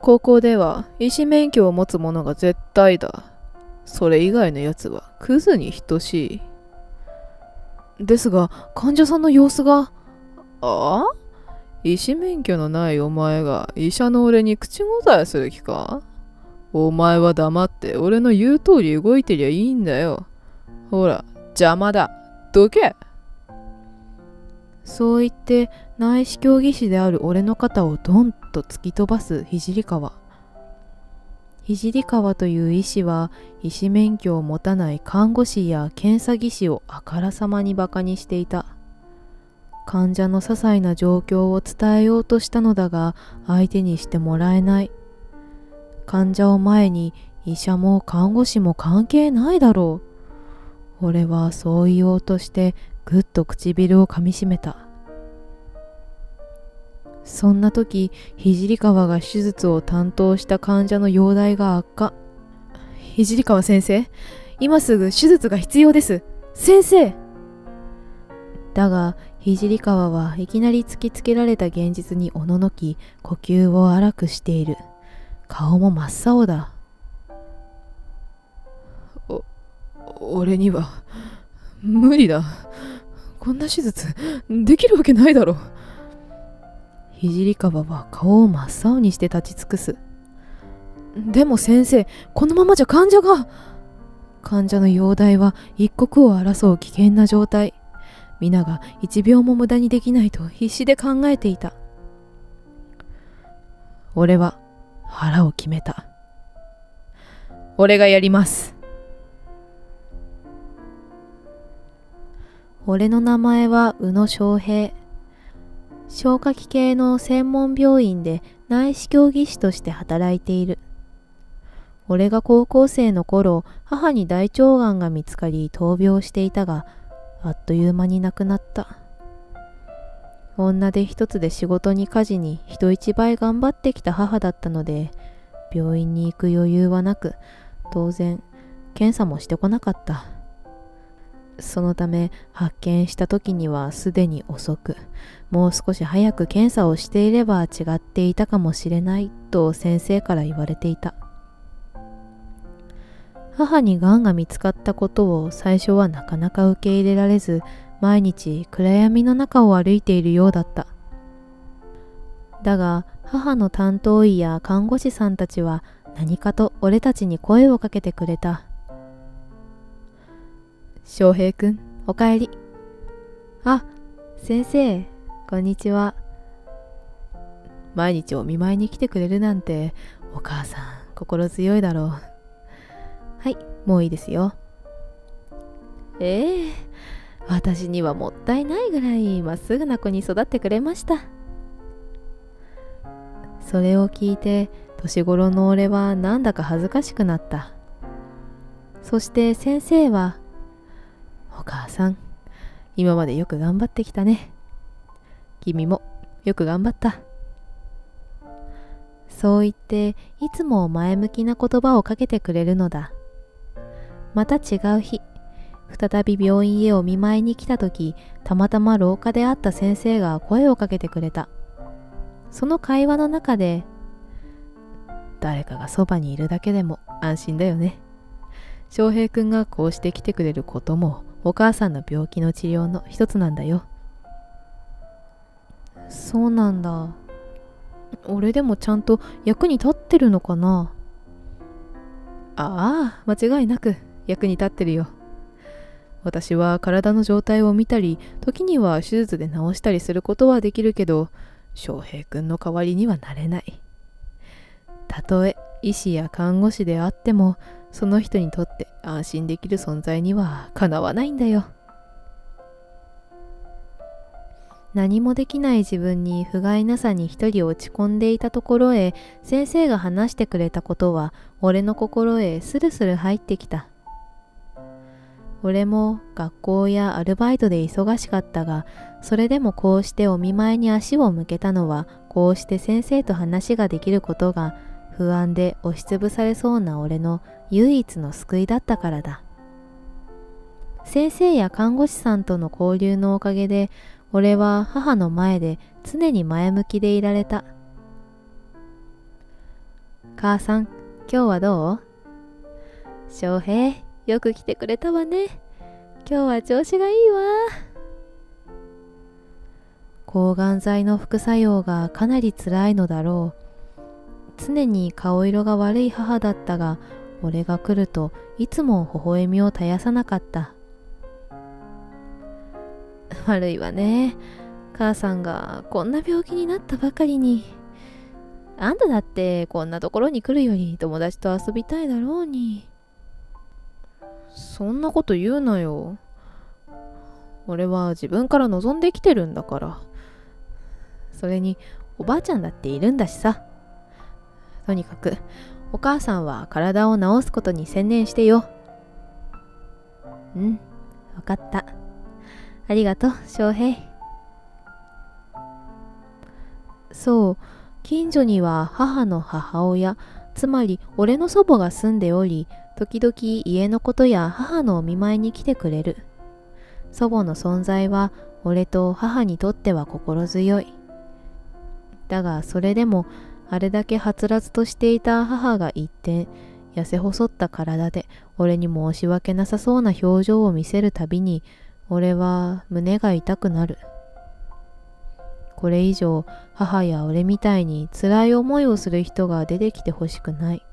高校では医師免許を持つ者が絶対だ。それ以外のやつはクズに等しい。ですが、患者さんの様子が。ああ、医師免許のないお前が医者の俺に口答えする気か？お前は黙って俺の言う通り動いてりゃいいんだよ。ほら、邪魔だ。どけ。そう言って内視鏡技師である俺の肩をドンと突き飛ばす聖川。聖川という医師は医師免許を持たない看護師や検査技師をあからさまにバカにしていた。患者の些細な状況を伝えようとしたのだが相手にしてもらえない。患者を前に医者も看護師も関係ないだろう。俺はそう言おうとしてぐっと唇を噛みしめた。そんな時、聖川が手術を担当した患者の容体が悪化。聖川先生、今すぐ手術が必要です。先生。だが、聖川はいきなり突きつけられた現実におののき、呼吸を荒くしている。顔も真っ青だ。俺には無理だ。こんな手術できるわけないだろ。聖川は顔を真っ青にして立ち尽くす。でも先生、このままじゃ患者の容体は一刻を争う危険な状態。皆が一秒も無駄にできないと必死で考えていた。俺は腹を決めた。俺がやります。俺の名前は宇野昌平。消化器系の専門病院で内視鏡技師として働いている。俺が高校生の頃、母に大腸がんが見つかり闘病していたが、あっという間に亡くなった。女手一つで仕事に家事に人一倍頑張ってきた母だったので、病院に行く余裕はなく、当然検査もしてこなかった。そのため発見した時にはすでに遅く、もう少し早く検査をしていれば違っていたかもしれないと先生から言われていた。母にがんが見つかったことを最初はなかなか受け入れられず、毎日暗闇の中を歩いているようだった。だが母の担当医や看護師さんたちは何かと俺たちに声をかけてくれた。翔平くん、おかえり。あ、先生、こんにちは。毎日お見舞いに来てくれるなんて、お母さん心強いだろう。はい、もういいですよ。私にはもったいないぐらいまっすぐな子に育ってくれました。それを聞いて、年頃の俺はなんだか恥ずかしくなった。そして先生は、お母さん、今までよく頑張ってきたね。君もよく頑張った。そう言って、いつも前向きな言葉をかけてくれるのだ。また違う日、再び病院へお見舞いに来た時、たまたま廊下で会った先生が声をかけてくれた。その会話の中で、誰かがそばにいるだけでも安心だよね。翔平くんがこうして来てくれることも、お母さんの病気の治療の一つなんだよ。そうなんだ。俺でもちゃんと役に立ってるのかな？ああ、間違いなく役に立ってるよ。私は体の状態を見たり、時には手術で治したりすることはできるけど、翔平くんの代わりにはなれない。たとえ医師や看護師であっても、その人にとって安心できる存在にはかなわないんだよ。何もできない自分に不甲斐なさに一人落ち込んでいたところへ、先生が話してくれたことは俺の心へスルスル入ってきた。俺も学校やアルバイトで忙しかったが、それでもこうしてお見舞いに足を向けたのは、こうして先生と話ができることが不安で押しつぶされそうな俺の唯一の救いだったからだ。先生や看護師さんとの交流のおかげで、俺は母の前で常に前向きでいられた。母さん、今日はどう？翔平、よく来てくれたわね。今日は調子がいいわ。抗がん剤の副作用がかなり辛いのだろう。常に顔色が悪い母だったが、俺が来るといつも微笑みを絶やさなかった。悪いわね。母さんがこんな病気になったばかりに。あんただってこんなところに来るより友達と遊びたいだろうに。そんなこと言うなよ。俺は自分から望んできてるんだから。それにおばあちゃんだっているんだしさ。とにかくお母さんは体を治すことに専念してよ。うん、わかった。ありがとう、翔平。そう、近所には母の母親、つまり俺の祖母が住んでおり、時々家のことや母のお見舞いに来てくれる。祖母の存在は俺と母にとっては心強い。だがそれでもあれだけはつらつとしていた母が一転、痩せ細った体で俺に申し訳なさそうな表情を見せるたびに、俺は胸が痛くなる。これ以上母や俺みたいに辛い思いをする人が出てきてほしくない。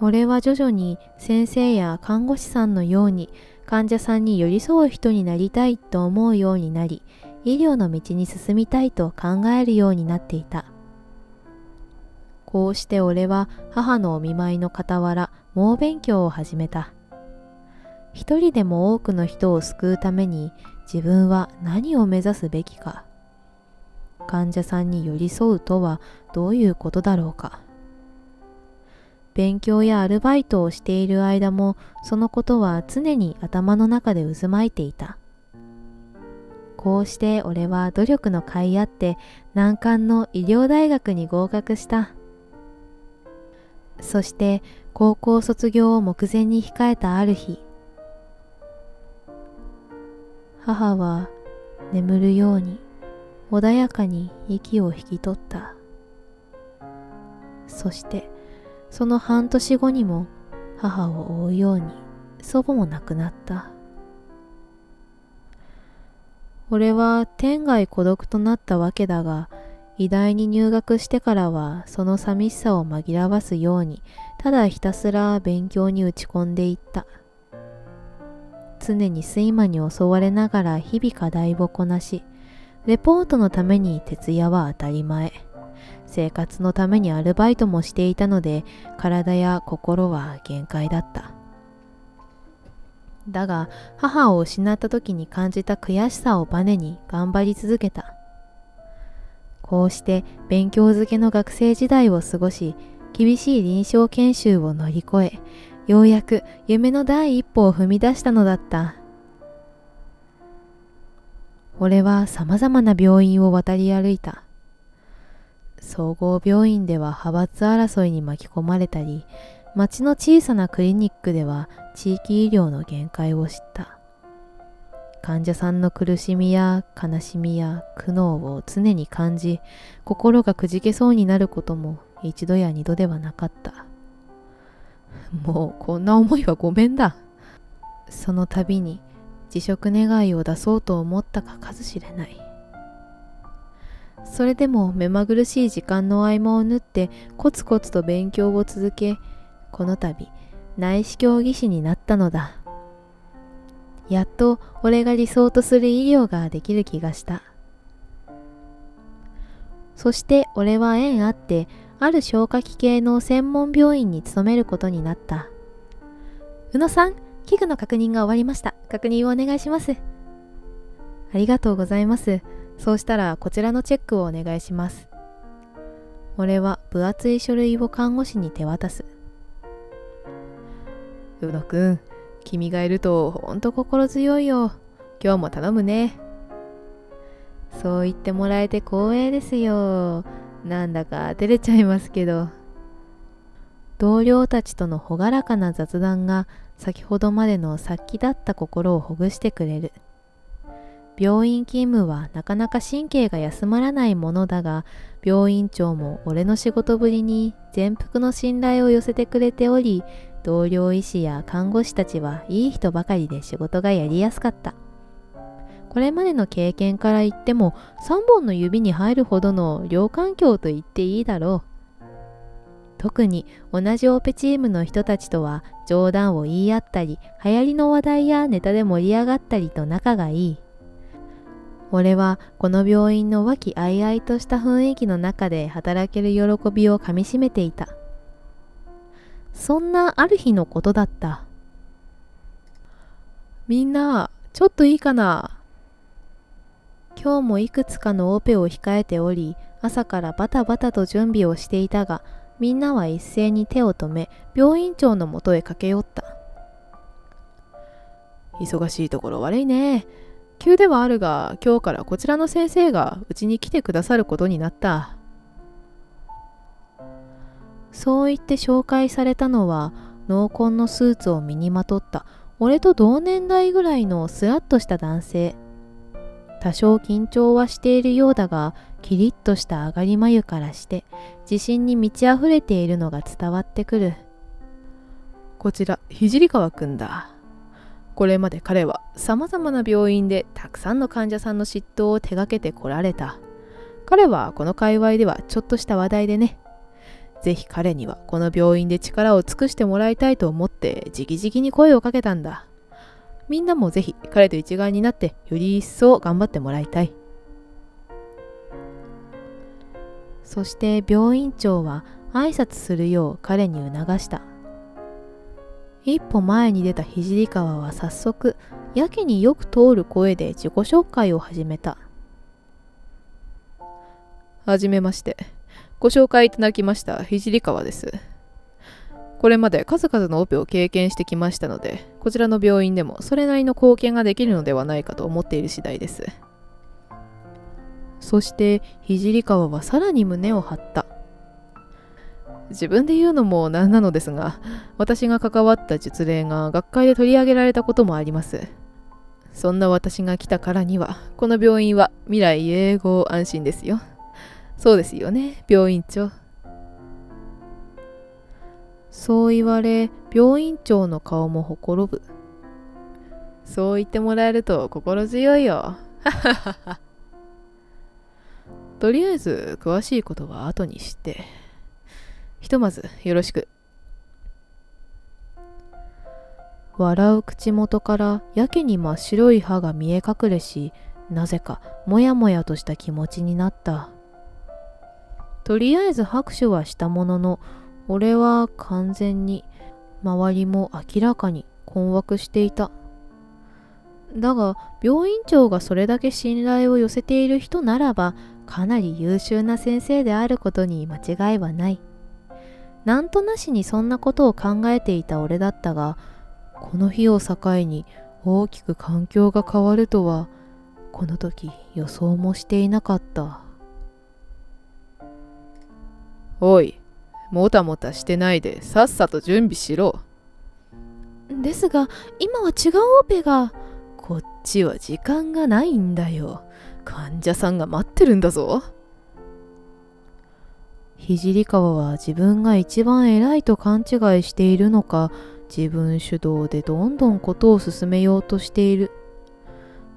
俺は徐々に先生や看護師さんのように患者さんに寄り添う人になりたいと思うようになり、医療の道に進みたいと考えるようになっていた。こうして俺は母のお見舞いの傍ら猛勉強を始めた。一人でも多くの人を救うために自分は何を目指すべきか。患者さんに寄り添うとはどういうことだろうか。勉強やアルバイトをしている間もそのことは常に頭の中で渦巻いていた。こうして俺は努力の甲斐あって難関の医療大学に合格した。そして高校卒業を目前に控えたある日、母は眠るように穏やかに息を引き取った。そしてその半年後にも母を追うように祖母も亡くなった。俺は天涯孤独となったわけだが、医大に入学してからはその寂しさを紛らわすようにただひたすら勉強に打ち込んでいった。常に睡魔に襲われながら日々課題をこなし、レポートのために徹夜は当たり前。生活のためにアルバイトもしていたので、体や心は限界だった。だが、母を失った時に感じた悔しさをバネに頑張り続けた。こうして勉強漬けの学生時代を過ごし、厳しい臨床研修を乗り越え、ようやく夢の第一歩を踏み出したのだった。俺は様々な病院を渡り歩いた。総合病院では派閥争いに巻き込まれたり、町の小さなクリニックでは地域医療の限界を知った。患者さんの苦しみや悲しみや苦悩を常に感じ、心がくじけそうになることも一度や二度ではなかった。もうこんな思いはごめんだ。その度に辞職願いを出そうと思ったか数知れない。それでも目まぐるしい時間の合間を縫ってコツコツと勉強を続け、この度内視鏡技師になったのだ。やっと俺が理想とする医療ができる気がした。そして俺は縁あってある消化器系の専門病院に勤めることになった。宇野さん、器具の確認が終わりました。確認をお願いします。ありがとうございます。そうしたらこちらのチェックをお願いします。俺は分厚い書類を看護師に手渡す。宇野くん、君がいるとほんと心強いよ。今日も頼むね。そう言ってもらえて光栄ですよ。なんだか照れちゃいますけど。同僚たちとの朗らかな雑談が先ほどまでの殺気だった心をほぐしてくれる。病院勤務はなかなか神経が休まらないものだが、病院長も俺の仕事ぶりに全幅の信頼を寄せてくれており、同僚医師や看護師たちはいい人ばかりで仕事がやりやすかった。これまでの経験から言っても3本の指に入るほどの良環境と言っていいだろう。特に同じオペチームの人たちとは冗談を言い合ったり、流行りの話題やネタで盛り上がったりと仲がいい。俺はこの病院の和気あいあいとした雰囲気の中で働ける喜びをかみしめていた。そんなある日のことだった。みんな、ちょっといいかな。今日もいくつかのオペを控えており、朝からバタバタと準備をしていたが、みんなは一斉に手を止め、病院長のもとへ駆け寄った。忙しいところ悪いね。急ではあるが、今日からこちらの先生がうちに来てくださることになった。そう言って紹介されたのは、濃紺のスーツを身にまとった俺と同年代ぐらいのスラッとした男性。多少緊張はしているようだが、キリッとした上がり眉からして自信に満ち溢れているのが伝わってくる。こちら聖川くんだ。これまで彼はさまざまな病院でたくさんの患者さんの執刀を手掛けてこられた。彼はこの界隈ではちょっとした話題でね。ぜひ彼にはこの病院で力を尽くしてもらいたいと思って直々に声をかけたんだ。みんなもぜひ彼と一丸になってより一層頑張ってもらいたい。そして病院長は挨拶するよう彼に促した。一歩前に出た聖川は早速やけによく通る声で自己紹介を始めた。はじめまして。ご紹介いただきました聖川です。これまで数々のオペを経験してきましたので、こちらの病院でもそれなりの貢献ができるのではないかと思っている次第です。そして聖川はさらに胸を張った。自分で言うのもなんなのですが、私が関わった術例が学会で取り上げられたこともあります。そんな私が来たからには、この病院は未来永劫安心ですよ。そうですよね、病院長。そう言われ、病院長の顔もほころぶ。そう言ってもらえると心強いよ。とりあえず詳しいことは後にして、ひとまずよろしく。笑う口元からやけに真っ白い歯が見え隠れし、なぜかもやもやとした気持ちになった。とりあえず拍手はしたものの、俺は完全に、周りも明らかに困惑していた。だが病院長がそれだけ信頼を寄せている人ならば、かなり優秀な先生であることに間違いはない。なんとなしにそんなことを考えていた俺だったが、この日を境に大きく環境が変わるとは、この時予想もしていなかった。おい、もたもたしてないでさっさと準備しろ。ですが、今は違うオペが。こっちは時間がないんだよ。患者さんが待ってるんだぞ。聖川は自分が一番偉いと勘違いしているのか、自分主導でどんどんことを進めようとしている。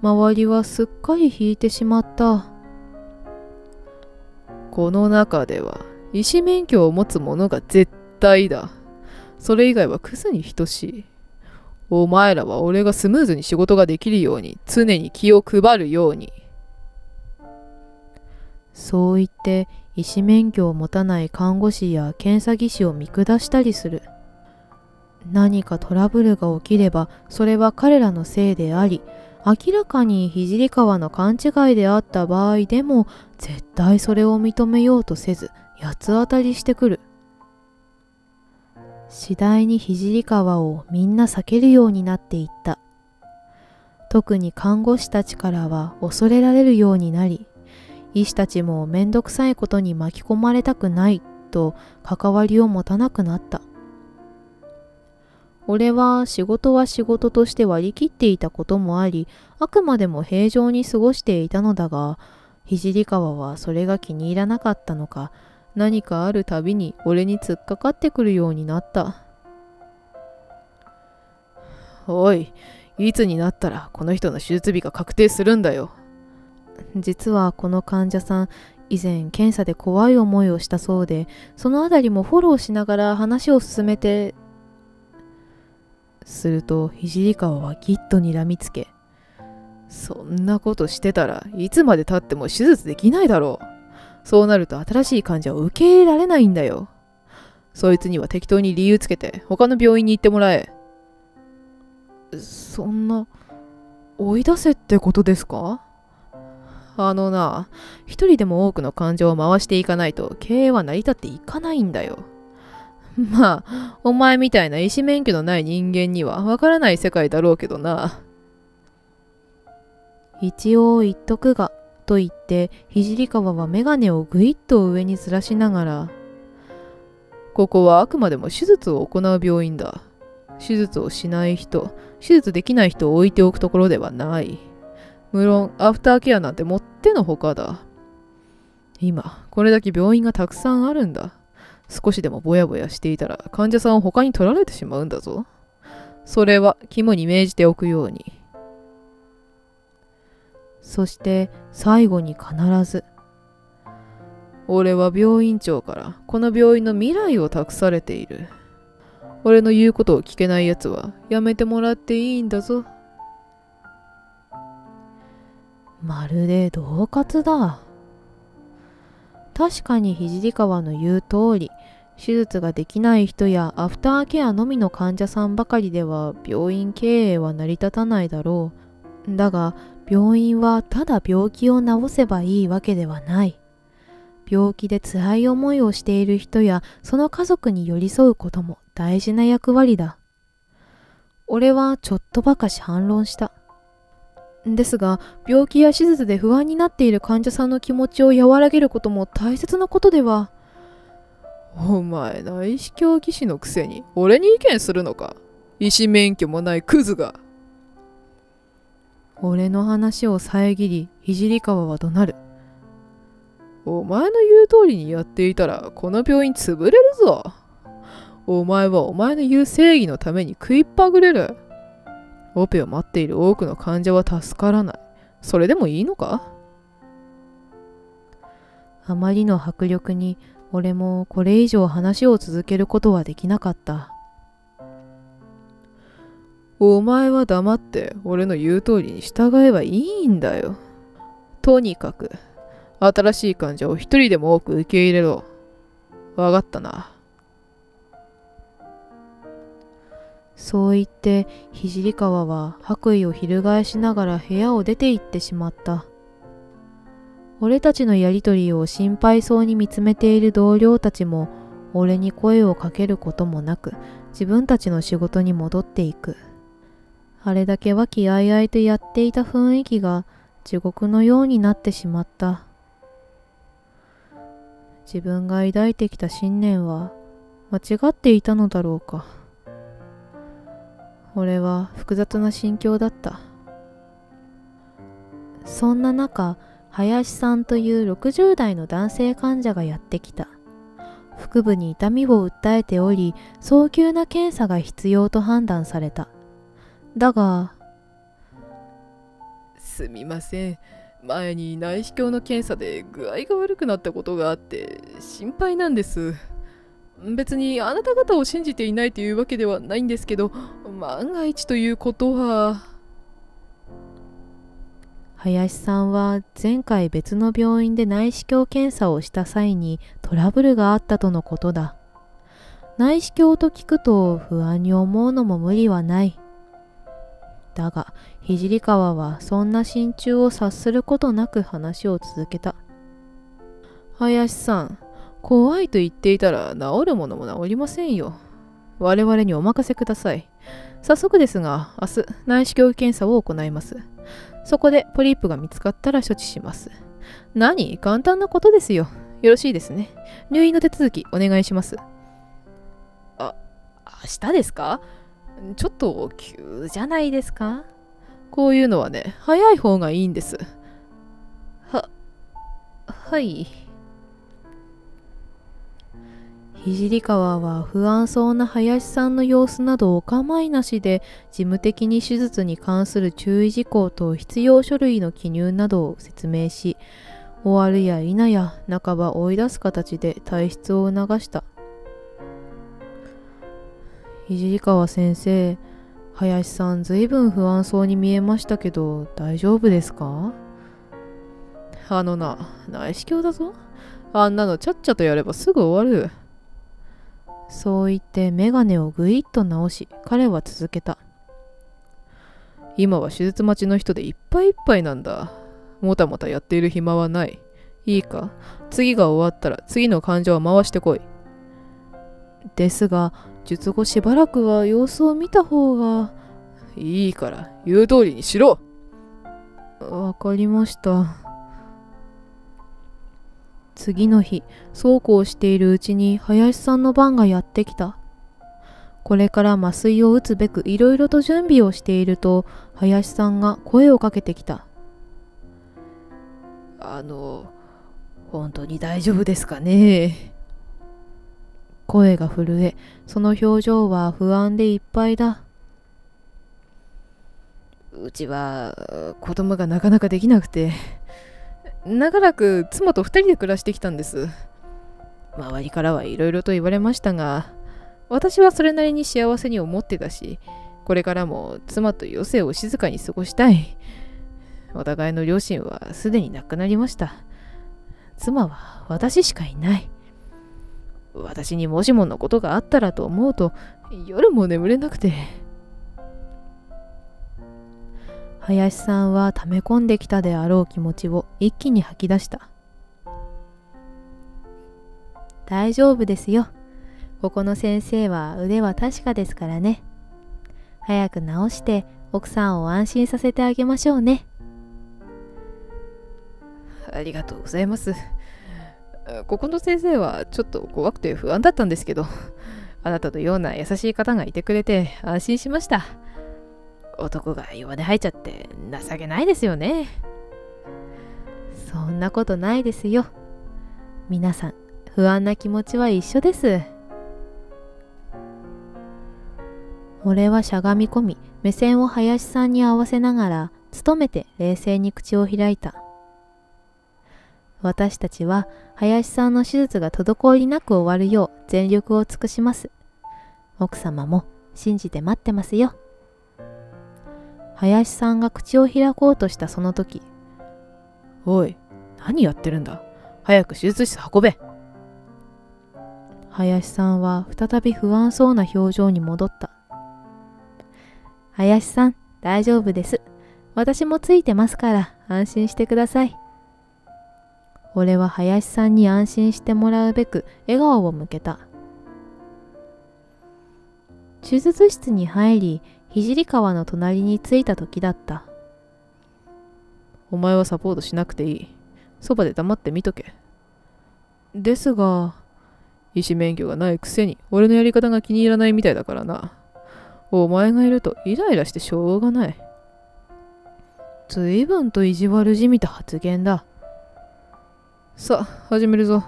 周りはすっかり引いてしまった。この中では医師免許を持つ者が絶対だ。それ以外はクズに等しい。お前らは俺がスムーズに仕事ができるように常に気を配るように。そう言って医師免許を持たない看護師や検査技師を見下したりする。何かトラブルが起きればそれは彼らのせいであり、明らかに聖川の勘違いであった場合でも絶対それを認めようとせず八つ当たりしてくる。次第に聖川をみんな避けるようになっていった。特に看護師たちからは恐れられるようになり、医師たちもめんどくさいことに巻き込まれたくないと関わりを持たなくなった。俺は仕事は仕事として割り切っていたこともあり、あくまでも平常に過ごしていたのだが、聖川はそれが気に入らなかったのか、何かあるたびに俺に突っかかってくるようになった。おい、いつになったらこの人の手術日が確定するんだよ。実はこの患者さん、以前検査で怖い思いをしたそうで、そのあたりもフォローしながら話を進めて、すると聖川はぎっと睨みつけ、そんなことしてたらいつまで経っても手術できないだろう。そうなると新しい患者を受け入れられないんだよ。そいつには適当に理由つけて他の病院に行ってもらえ。そんな、追い出せってことですか？一人でも多くの患者を回していかないと経営は成り立っていかないんだよ。まあ、お前みたいな医師免許のない人間にはわからない世界だろうけどな。一応言っとくが、と言って聖川は眼鏡をぐいっと上にずらしながら、ここはあくまでも手術を行う病院だ。手術をしない人、手術できない人を置いておくところではない。無論アフターケアなんてもってのほかだ。今これだけ病院がたくさんあるんだ。少しでもぼやぼやしていたら患者さんを他に取られてしまうんだぞ。それは肝に銘じておくように。そして最後に必ず、俺は病院長からこの病院の未来を託されている。俺の言うことを聞けないやつはやめてもらっていいんだぞ。まるで恫喝だ。確かに聖川の言う通り、手術ができない人やアフターケアのみの患者さんばかりでは病院経営は成り立たないだろう。だが病院はただ病気を治せばいいわけではない。病気で辛い思いをしている人やその家族に寄り添うことも大事な役割だ。俺はちょっとばかし反論した。ですが、病気や手術で不安になっている患者さんの気持ちを和らげることも大切なことでは。お前、内視鏡技師のくせに俺に意見するのか。医師免許もないクズが。俺の話を遮り、聖川は怒鳴る。お前の言う通りにやっていたらこの病院潰れるぞ。お前はお前の言う正義のために食いっぱぐれる。オペを待っている多くの患者は助からない。それでもいいのか？あまりの迫力に俺もこれ以上話を続けることはできなかった。お前は黙って俺の言う通りに従えばいいんだよ。とにかく新しい患者を一人でも多く受け入れろ。わかったな。そう言って聖川は白衣を翻しながら部屋を出て行ってしまった。俺たちのやりとりを心配そうに見つめている同僚たちも俺に声をかけることもなく自分たちの仕事に戻っていく。あれだけ和気あいあいとやっていた雰囲気が地獄のようになってしまった。自分が抱いてきた信念は間違っていたのだろうか。俺は複雑な心境だった。そんな中、林さんという60代の男性患者がやってきた。腹部に痛みを訴えており、早急な検査が必要と判断された。だが、すみません。前に内視鏡の検査で具合が悪くなったことがあって心配なんです。別にあなた方を信じていないというわけではないんですけど、万が一ということは。林さんは前回別の病院で内視鏡検査をした際にトラブルがあったとのことだ。内視鏡と聞くと不安に思うのも無理はない。だが聖川はそんな心中を察することなく話を続けた。林さん、怖いと言っていたら治るものも治りませんよ。我々にお任せください。早速ですが、明日内視鏡検査を行います。そこでポリープが見つかったら処置します。簡単なことですよ。よろしいですね。入院の手続きお願いします。明日ですか？ちょっと急じゃないですか？こういうのはね、早い方がいいんです。はい。聖川は不安そうな林さんの様子などお構いなしで、事務的に手術に関する注意事項と必要書類の記入などを説明し、終わるや否や半ば追い出す形で退出を促した。聖川先生、林さんずいぶん不安そうに見えましたけど大丈夫ですか？内視鏡だぞ。あんなのちゃっちゃとやればすぐ終わる。そう言ってメガネをぐいっと直し、彼は続けた。今は手術待ちの人でいっぱいいっぱいなんだ。もたもたやっている暇はない。いいか、次が終わったら次の患者を回してこい。ですが、術後しばらくは様子を見た方が。いいから言う通りにしろ。わかりました。次の日、そうこうしているうちに林さんの番がやってきた。これから麻酔を打つべくいろいろと準備をしていると、林さんが声をかけてきた。本当に大丈夫ですかね？声が震え、その表情は不安でいっぱいだ。うちは子供がなかなかできなくて、長らく妻と2人で暮らしてきたんです。周りからはいろいろと言われましたが、私はそれなりに幸せに思ってたし、これからも妻と余生を静かに過ごしたい。お互いの両親はすでに亡くなりました。妻は私しかいない。私にもしものことがあったらと思うと、夜も眠れなくて。林さんは溜め込んできたであろう気持ちを一気に吐き出した。大丈夫ですよ。ここの先生は腕は確かですからね。早く治して奥さんを安心させてあげましょうね。ありがとうございます。ここの先生はちょっと怖くて不安だったんですけど、あなたのような優しい方がいてくれて安心しました。男が弱音吐いちゃって情けないですよね。そんなことないですよ。皆さん、不安な気持ちは一緒です。俺はしゃがみ込み、目線を林さんに合わせながら、努めて冷静に口を開いた。私たちは林さんの手術が滞りなく終わるよう全力を尽くします。奥様も信じて待ってますよ。林さんが口を開こうとしたその時、おい、何やってるんだ。早く手術室運べ。林さんは再び不安そうな表情に戻った。林さん、大丈夫です。私もついてますから安心してください。俺は林さんに安心してもらうべく笑顔を向けた。手術室に入り、聖川の隣に着いた時だった。お前はサポートしなくていい。そばで黙って見とけ。ですが、医師免許がないくせに俺のやり方が気に入らないみたいだからな。お前がいるとイライラしてしょうがない。ずいぶんと意地悪じみた発言だ。さあ、始めるぞ。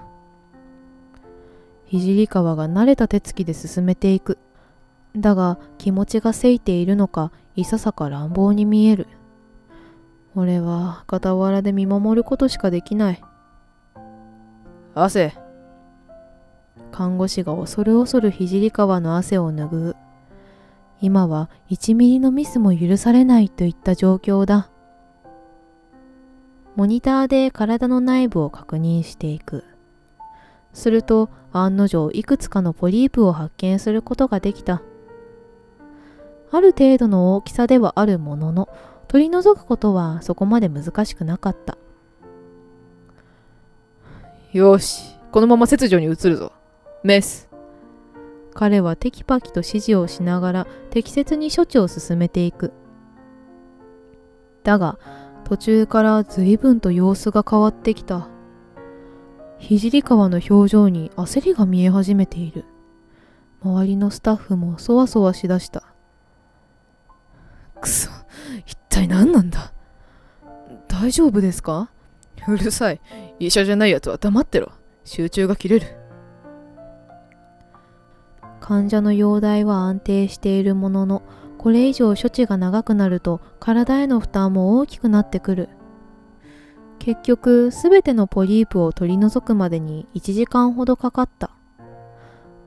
聖川が慣れた手つきで進めていく。だが気持ちがせいているのか、いささか乱暴に見える。俺は傍らで見守ることしかできない。汗。看護師が恐る恐る聖川の汗を拭う。今は1ミリのミスも許されないといった状況だ。モニターで体の内部を確認していく。すると案の定いくつかのポリープを発見することができた。ある程度の大きさではあるものの、取り除くことはそこまで難しくなかった。よし、このまま切除に移るぞ。メス。彼はテキパキと指示をしながら適切に処置を進めていく。だが途中から随分と様子が変わってきた。聖川の表情に焦りが見え始めている。周りのスタッフもそわそわしだした。何なんだ。大丈夫ですか？うるさい。医者じゃないやつは黙ってろ。集中が切れる。患者の容体は安定しているものの、これ以上処置が長くなると体への負担も大きくなってくる。結局すべてのポリープを取り除くまでに1時間ほどかかった。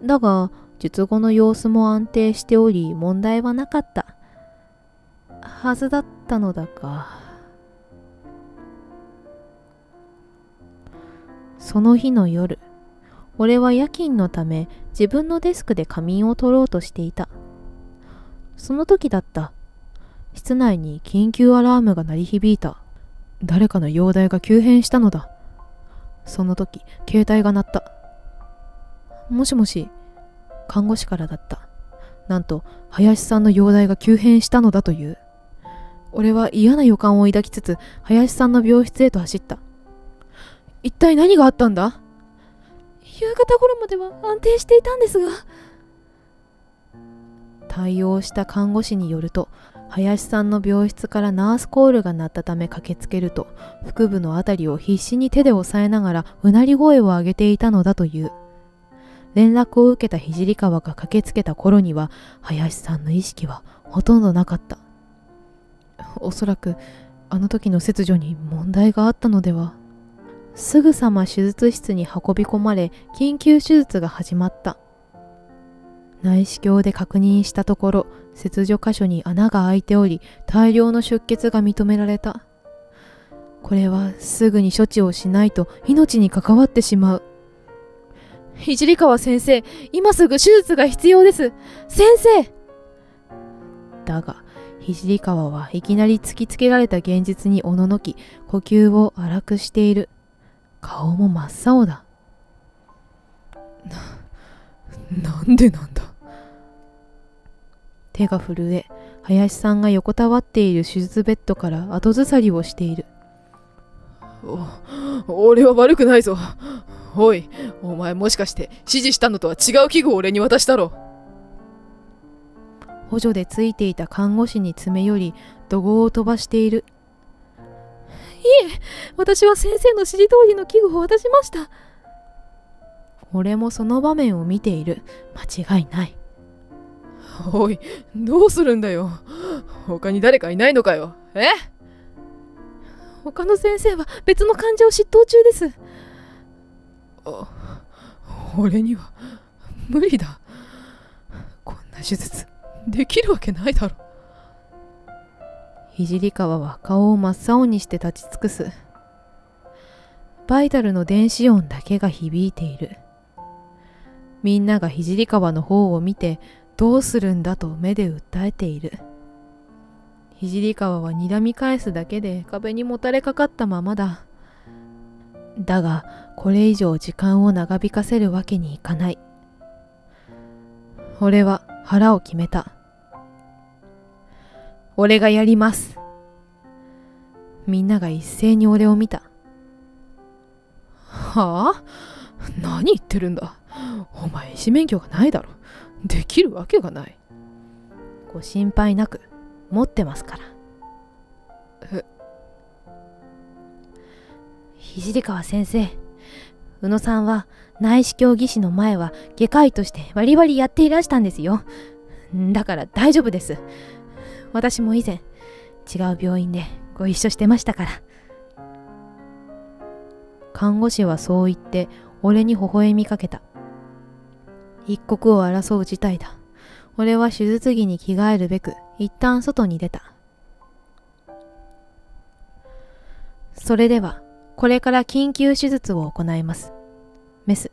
だが術後の様子も安定しており問題はなかったはずだったのだが、その日の夜、俺は夜勤のため自分のデスクで仮眠を取ろうとしていた。その時だった。室内に緊急アラームが鳴り響いた。誰かの容体が急変したのだ。その時、携帯が鳴った。もしもし、看護師からだった。なんと、林さんの容体が急変したのだという。俺は嫌な予感を抱きつつ、林さんの病室へと走った。一体何があったんだ？夕方頃までは安定していたんですが。対応した看護師によると、林さんの病室からナースコールが鳴ったため駆けつけると、腹部のあたりを必死に手で押さえながらうなり声を上げていたのだという。連絡を受けた聖川が駆けつけた頃には、林さんの意識はほとんどなかった。おそらくあの時の切除に問題があったのでは。すぐさま手術室に運び込まれ、緊急手術が始まった。内視鏡で確認したところ、切除箇所に穴が開いており、大量の出血が認められた。これはすぐに処置をしないと命に関わってしまう。聖川先生、今すぐ手術が必要です。先生！だが、聖川はいきなり突きつけられた現実におののき、呼吸を荒くしている。顔も真っ青だ。なんでなんだ。手が震え、林さんが横たわっている手術ベッドから後ずさりをしている。俺は悪くないぞ。おい、お前もしかして指示したのとは違う器具を俺に渡したろ。補助でついていた看護師に詰め寄り、怒号を飛ばしている。いえ、私は先生の指示通りの器具を渡しました。俺もその場面を見ている。間違いない。おい、どうするんだよ。他に誰かいないのかよ。他の先生は別の患者を執刀中です。俺には無理だ。こんな手術できるわけないだろ。聖川は顔を真っ青にして立ち尽くす。バイタルの電子音だけが響いている。みんなが聖川の方を見て、どうするんだと目で訴えている。聖川は睨み返すだけで壁にもたれかかったままだ。だが、これ以上時間を長引かせるわけにいかない。俺は腹を決めた。俺がやります。みんなが一斉に俺を見た。はあ？何言ってるんだ。お前医師免許がないだろ。できるわけがない。ご心配なく、持ってますから。聖川先生、宇野さんは内視鏡技師の前は外科医としてバリバリやっていらしたんですよ。だから大丈夫です。私も以前違う病院でご一緒してましたから。看護師はそう言って俺に微笑みかけた。一刻を争う事態だ。俺は手術着に着替えるべく一旦外に出た。それではこれから緊急手術を行います。メス。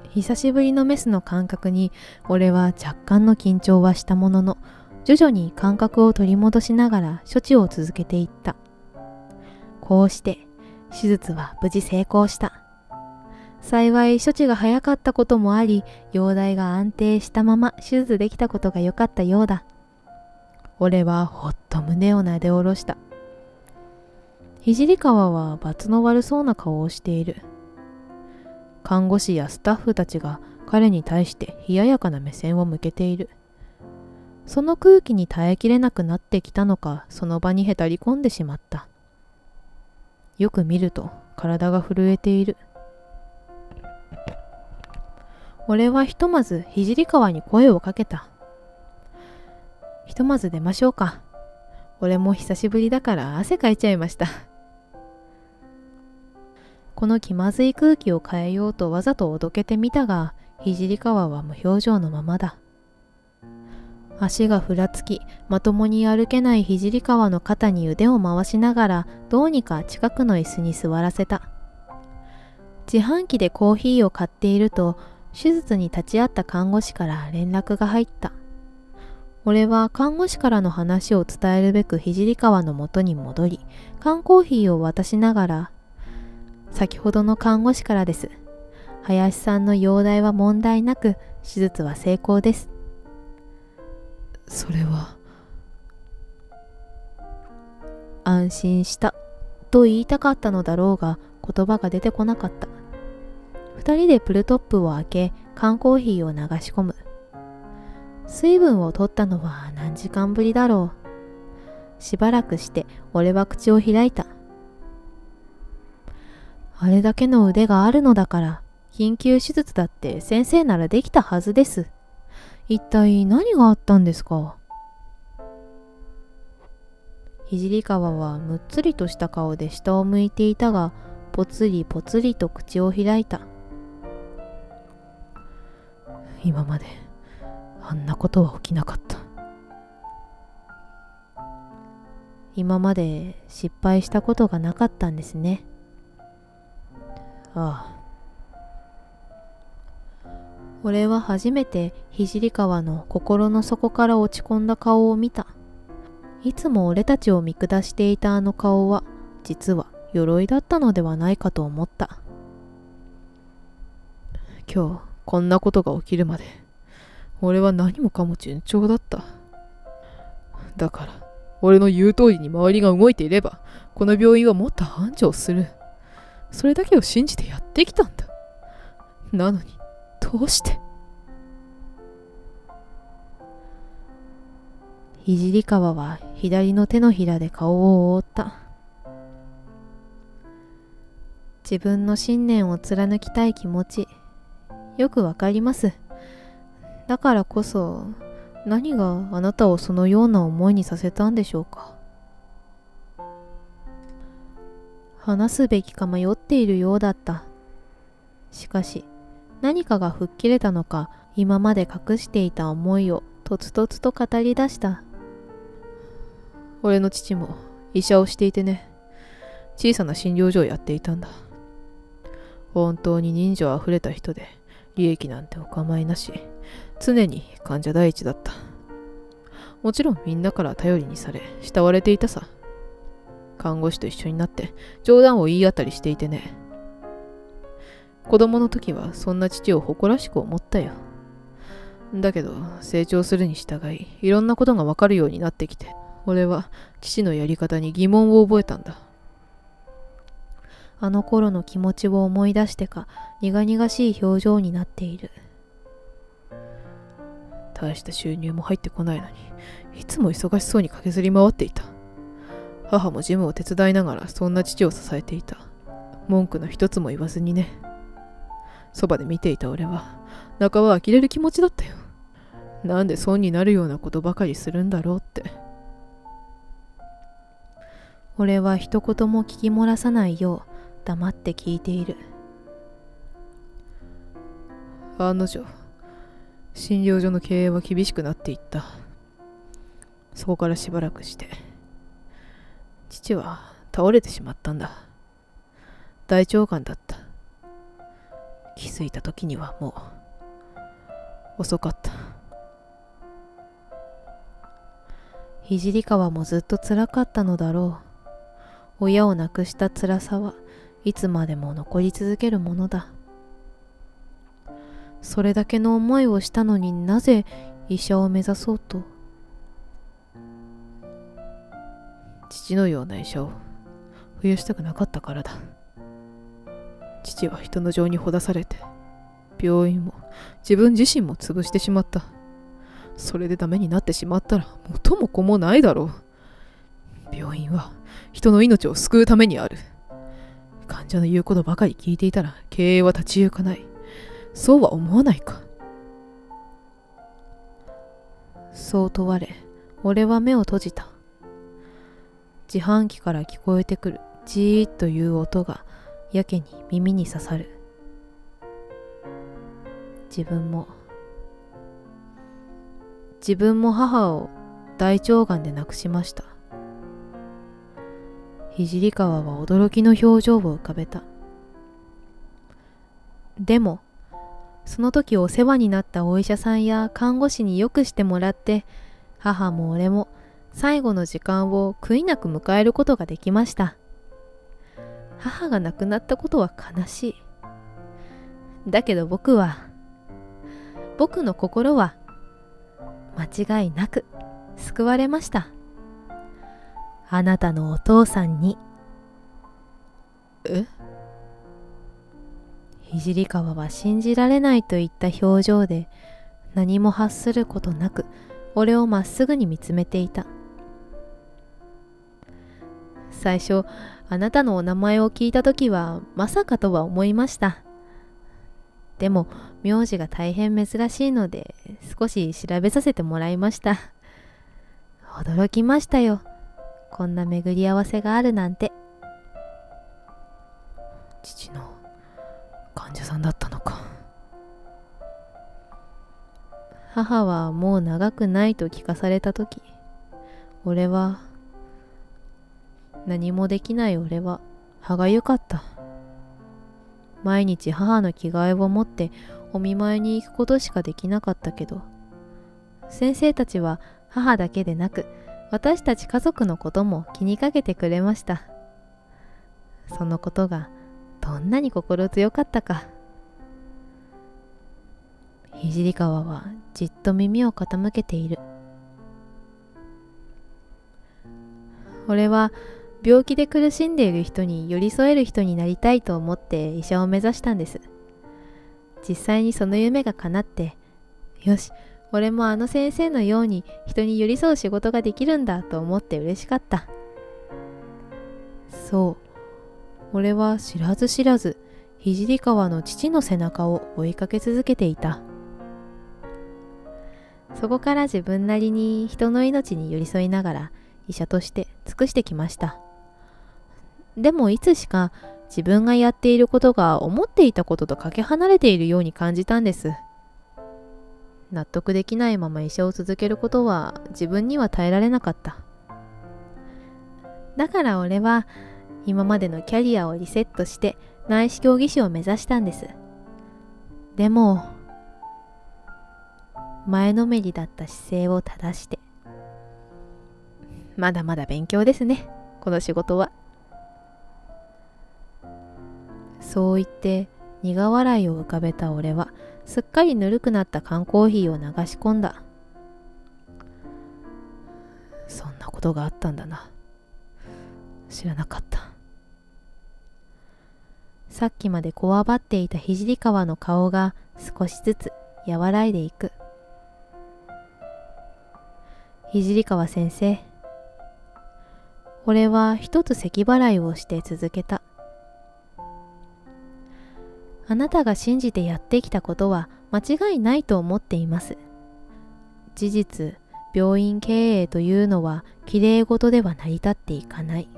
久しぶりのメスの感覚に俺は若干の緊張はしたものの、徐々に感覚を取り戻しながら処置を続けていった。こうして手術は無事成功した。幸い処置が早かったこともあり、容体が安定したまま手術できたことが良かったようだ。俺はほっと胸をなで下ろした。聖川は罰の悪そうな顔をしている。看護師やスタッフたちが彼に対して冷ややかな目線を向けている。その空気に耐えきれなくなってきたのか、その場にへたり込んでしまった。よく見ると体が震えている。俺はひとまず聖川に声をかけた。ひとまず出ましょうか。俺も久しぶりだから汗かいちゃいました。この気まずい空気を変えようとわざとおどけてみたが、聖川は無表情のままだ。足がふらつき、まともに歩けない聖川の肩に腕を回しながら、どうにか近くの椅子に座らせた。自販機でコーヒーを買っていると、手術に立ち会った看護師から連絡が入った。俺は看護師からの話を伝えるべく聖川の元に戻り、缶コーヒーを渡しながら、先ほどの看護師からです。林さんの容体は問題なく、手術は成功です。それは。安心したと言いたかったのだろうが、言葉が出てこなかった。二人でプルトップを開け、缶コーヒーを流し込む。水分を取ったのは何時間ぶりだろう。しばらくして俺は口を開いた。あれだけの腕があるのだから、緊急手術だって先生ならできたはずです。一体何があったんですか？聖川はむっつりとした顔で下を向いていたが、ぽつりぽつりと口を開いた。今まであんなことは起きなかった。今まで失敗したことがなかったんですね。ああ。俺は初めて聖川の心の底から落ち込んだ顔を見た。いつも俺たちを見下していたあの顔は、実は鎧だったのではないかと思った。今日こんなことが起きるまで、俺は何もかも順調だった。だから、俺の言う通りに周りが動いていれば、この病院はもっと繁盛する。それだけを信じてやってきたんだ。なのに、どうして？聖川は左の手のひらで顔を覆った。自分の信念を貫きたい気持ち、よくわかります。だからこそ、何があなたをそのような思いにさせたんでしょうか。話すべきか迷っているようだった。しかし、何かが吹っ切れたのか、今まで隠していた思いをとつとつと語り出した。俺の父も医者をしていてね、小さな診療所をやっていたんだ。本当に人情あふれた人で、利益なんてお構いなし、常に患者第一だった。もちろんみんなから頼りにされ、慕われていたさ。看護師と一緒になって冗談を言い合ったりしていてね。子供の時はそんな父を誇らしく思ったよ。だけど成長するに従い、いろんなことがわかるようになってきて、俺は父のやり方に疑問を覚えたんだ。あの頃の気持ちを思い出してか、苦々しい表情になっている。大した収入も入ってこないのに、いつも忙しそうに駆けずり回っていた。母もジムを手伝いながらそんな父を支えていた。文句の一つも言わずにね。そばで見ていた俺は、半ば呆れる気持ちだったよ。なんで損になるようなことばかりするんだろうって。俺は一言も聞き漏らさないよう黙って聞いている。案の定、診療所の経営は厳しくなっていった。そこからしばらくして、父は倒れてしまったんだ。大腸がんだった。気づいた時にはもう遅かった。聖川もずっと辛かったのだろう。親を亡くした辛さはいつまでも残り続けるものだ。それだけの思いをしたのになぜ医者を目指そうと。父のような医者を増やしたくなかったからだ。父は人の情にほだされて、病院も自分自身も潰してしまった。それでダメになってしまったら元も子もないだろう。病院は人の命を救うためにある。患者の言うことばかり聞いていたら経営は立ち行かない。そうは思わないか。そう問われ、俺は目を閉じた。自販機から聞こえてくるじーっという音がやけに耳に刺さる。自分も母を大腸がんで亡くしました。聖川は驚きの表情を浮かべた。でも、その時お世話になったお医者さんや看護師によくしてもらって、母も俺も最後の時間を悔いなく迎えることができました。母が亡くなったことは悲しい。だけど僕の心は間違いなく救われました。あなたのお父さんに。聖川は信じられないといった表情で何も発することなく俺をまっすぐに見つめていた。最初あなたのお名前を聞いたときはまさかとは思いました。でも名字が大変珍しいので少し調べさせてもらいました。驚きましたよ。こんな巡り合わせがあるなんて。父の患者さんだったのか。母はもう長くないと聞かされたとき、何もできない俺は歯がゆかった。毎日母の着替えを持ってお見舞いに行くことしかできなかったけど、先生たちは母だけでなく私たち家族のことも気にかけてくれました。そのことがどんなに心強かったか。聖川はじっと耳を傾けている。俺は病気で苦しんでいる人に寄り添える人になりたいと思って医者を目指したんです。実際にその夢が叶って、よし、俺もあの先生のように人に寄り添う仕事ができるんだと思って嬉しかった。そう、俺は知らず知らず聖川の父の背中を追いかけ続けていた。そこから自分なりに人の命に寄り添いながら医者として尽くしてきました。でもいつしか自分がやっていることが思っていたこととかけ離れているように感じたんです。納得できないまま医者を続けることは自分には耐えられなかった。だから俺は今までのキャリアをリセットして内視鏡技師を目指したんです。でも前のめりだった姿勢を正して、まだまだ勉強ですね、この仕事は。そう言って苦笑いを浮かべた俺はすっかりぬるくなった缶コーヒーを流し込んだ。そんなことがあったんだな。知らなかった。さっきまでこわばっていた聖川の顔が少しずつ和らいでいく。聖川先生。俺は一つ咳払いをして続けた。あなたが信じてやってきたことは間違いないと思っています。事実、病院経営というのはきれい事では成り立っていかない。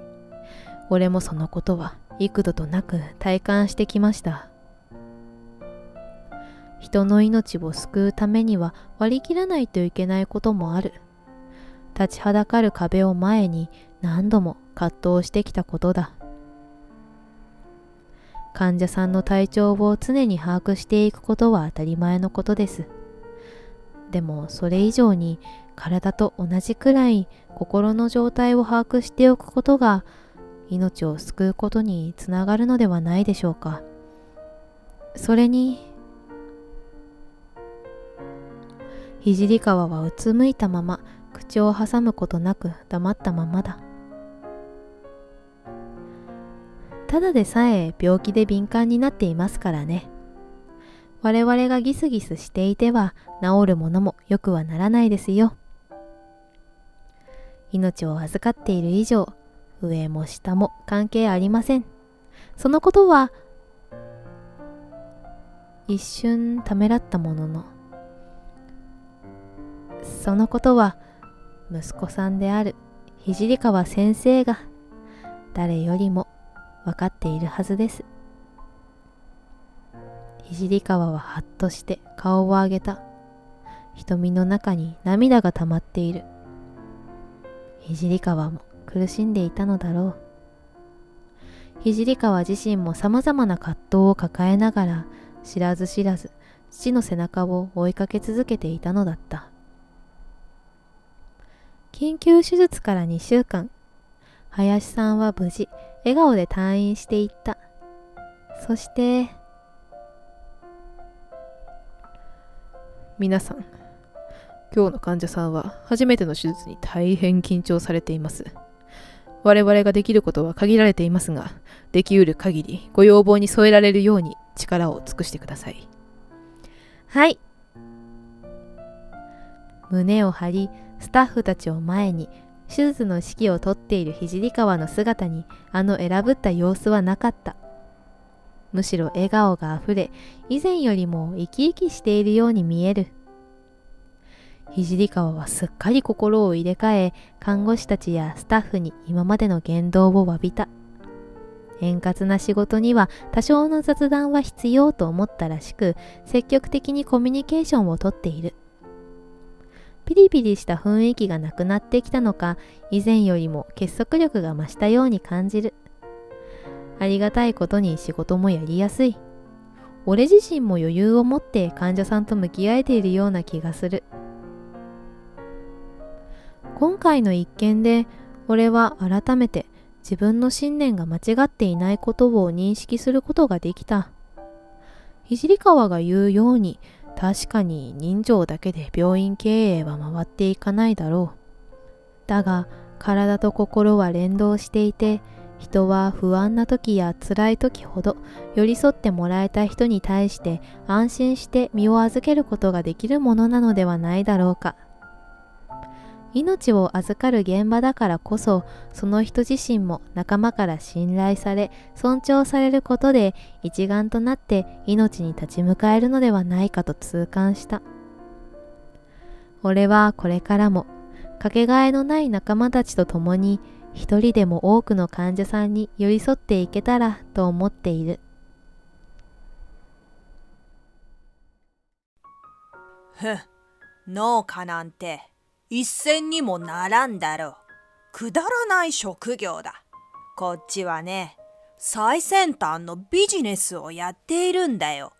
俺もそのことは幾度となく体感してきました。人の命を救うためには割り切らないといけないこともある。立ちはだかる壁を前に何度も葛藤してきたことだ。患者さんの体調を常に把握していくことは当たり前のことです。でもそれ以上に体と同じくらい心の状態を把握しておくことが命を救うことにつながるのではないでしょうか。それに聖川はうつむいたまま口を挟むことなく黙ったままだ。ただでさえ病気で敏感になっていますからね。我々がギスギスしていては治るものもよくはならないですよ。命を預かっている以上、上も下も関係ありません。そのことは、一瞬ためらったものの、そのことは息子さんである聖川先生が誰よりも分かっているはずです。聖川ははっとして顔を上げた。瞳の中に涙が溜まっている。聖川も苦しんでいたのだろう。聖川自身もさまざまな葛藤を抱えながら、知らず知らず父の背中を追いかけ続けていたのだった。緊急手術から2週間、林さんは無事笑顔で退院していった。そして皆さん、今日の患者さんは初めての手術に大変緊張されています。我々ができることは限られていますが、できうる限りご要望に添えられるように力を尽くしてください。はい。胸を張り、スタッフたちを前に手術の指揮を執っている聖川の姿に選ぶった様子はなかった。むしろ笑顔があふれ、以前よりも生き生きしているように見える。聖川はすっかり心を入れ替え、看護師たちやスタッフに今までの言動を詫びた。円滑な仕事には多少の雑談は必要と思ったらしく、積極的にコミュニケーションをとっている。ピリピリした雰囲気がなくなってきたのか、以前よりも結束力が増したように感じる。ありがたいことに仕事もやりやすい。俺自身も余裕を持って患者さんと向き合えているような気がする。今回の一件で、俺は改めて自分の信念が間違っていないことを認識することができた。聖川が言うように、確かに人情だけで病院経営は回っていかないだろう。だが、体と心は連動していて、人は不安な時や辛い時ほど寄り添ってもらえた人に対して安心して身を預けることができるものなのではないだろうか。命を預かる現場だからこそ、その人自身も仲間から信頼され、尊重されることで一丸となって命に立ち向かえるのではないかと痛感した。俺はこれからもかけがえのない仲間たちと共に、一人でも多くの患者さんに寄り添っていけたらと思っている。農家なんて一銭にもならんだろう。くだらない職業だ。こっちはね、最先端のビジネスをやっているんだよ。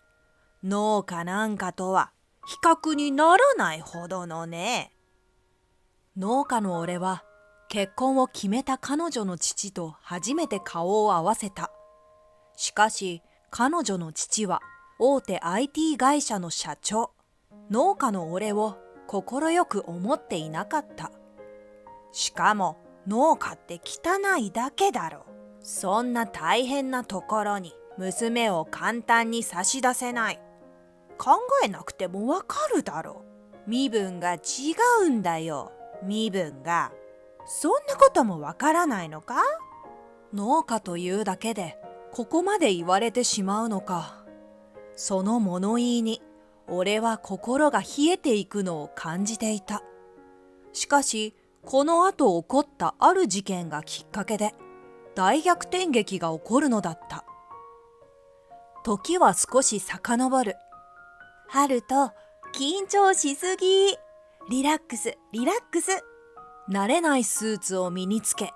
農家なんかとは比較にならないほどのね。農家の俺は結婚を決めた彼女の父と初めて顔を合わせた。しかし彼女の父は大手 IT 会社の社長。農家の俺を快く思っていなかった。しかも農家って汚いだけだろ。そんな大変なところに娘を簡単に差し出せない。考えなくてもわかるだろう。身分が違うんだよ。身分が。そんなこともわからないのか？農家というだけでここまで言われてしまうのか。その物言いに俺は心が冷えていくのを感じていた。しかしこの後起こったある事件がきっかけで大逆転劇が起こるのだった。時は少し遡る。ハルト、緊張しすぎ。リラックス、リラックス。慣れないスーツを身につけ、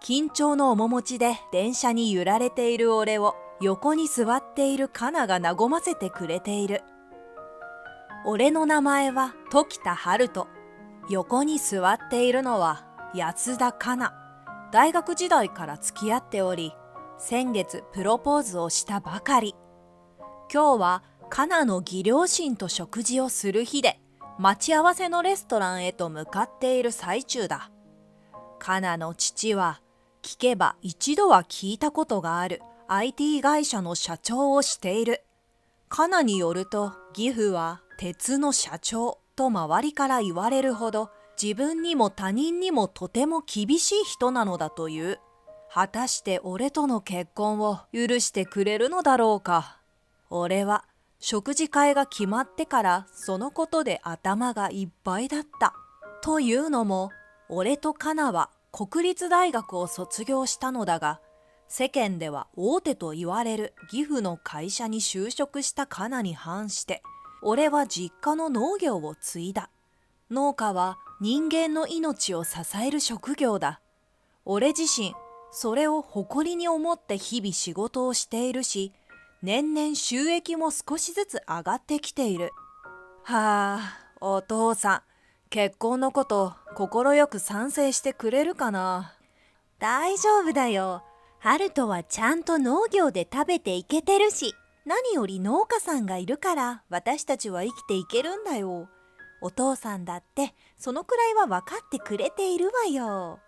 緊張の面持ちで電車に揺られている俺を横に座っているカナが和ませてくれている。俺の名前は時田春人。横に座っているのは安田カナ。大学時代から付き合っており、先月プロポーズをしたばかり。今日はカナの義両親と食事をする日で、待ち合わせのレストランへと向かっている最中だ。カナの父は聞けば一度は聞いたことがある IT 会社の社長をしている。カナによると、義父は鉄の社長と周りから言われるほど、自分にも他人にもとても厳しい人なのだという。果たして俺との結婚を許してくれるのだろうか。俺は食事会が決まってからそのことで頭がいっぱいだった。というのも、俺とカナは国立大学を卒業したのだが、世間では大手と言われる義父の会社に就職したカナに反して、俺は実家の農業を継いだ。農家は人間の命を支える職業だ。俺自身、それを誇りに思って日々仕事をしているし、年々収益も少しずつ上がってきている。はあ、お父さん、結婚のこと快く賛成してくれるかな。大丈夫だよ。ハルトはちゃんと農業で食べていけてるし、何より農家さんがいるから私たちは生きていけるんだよ。お父さんだってそのくらいは分かってくれているわよ。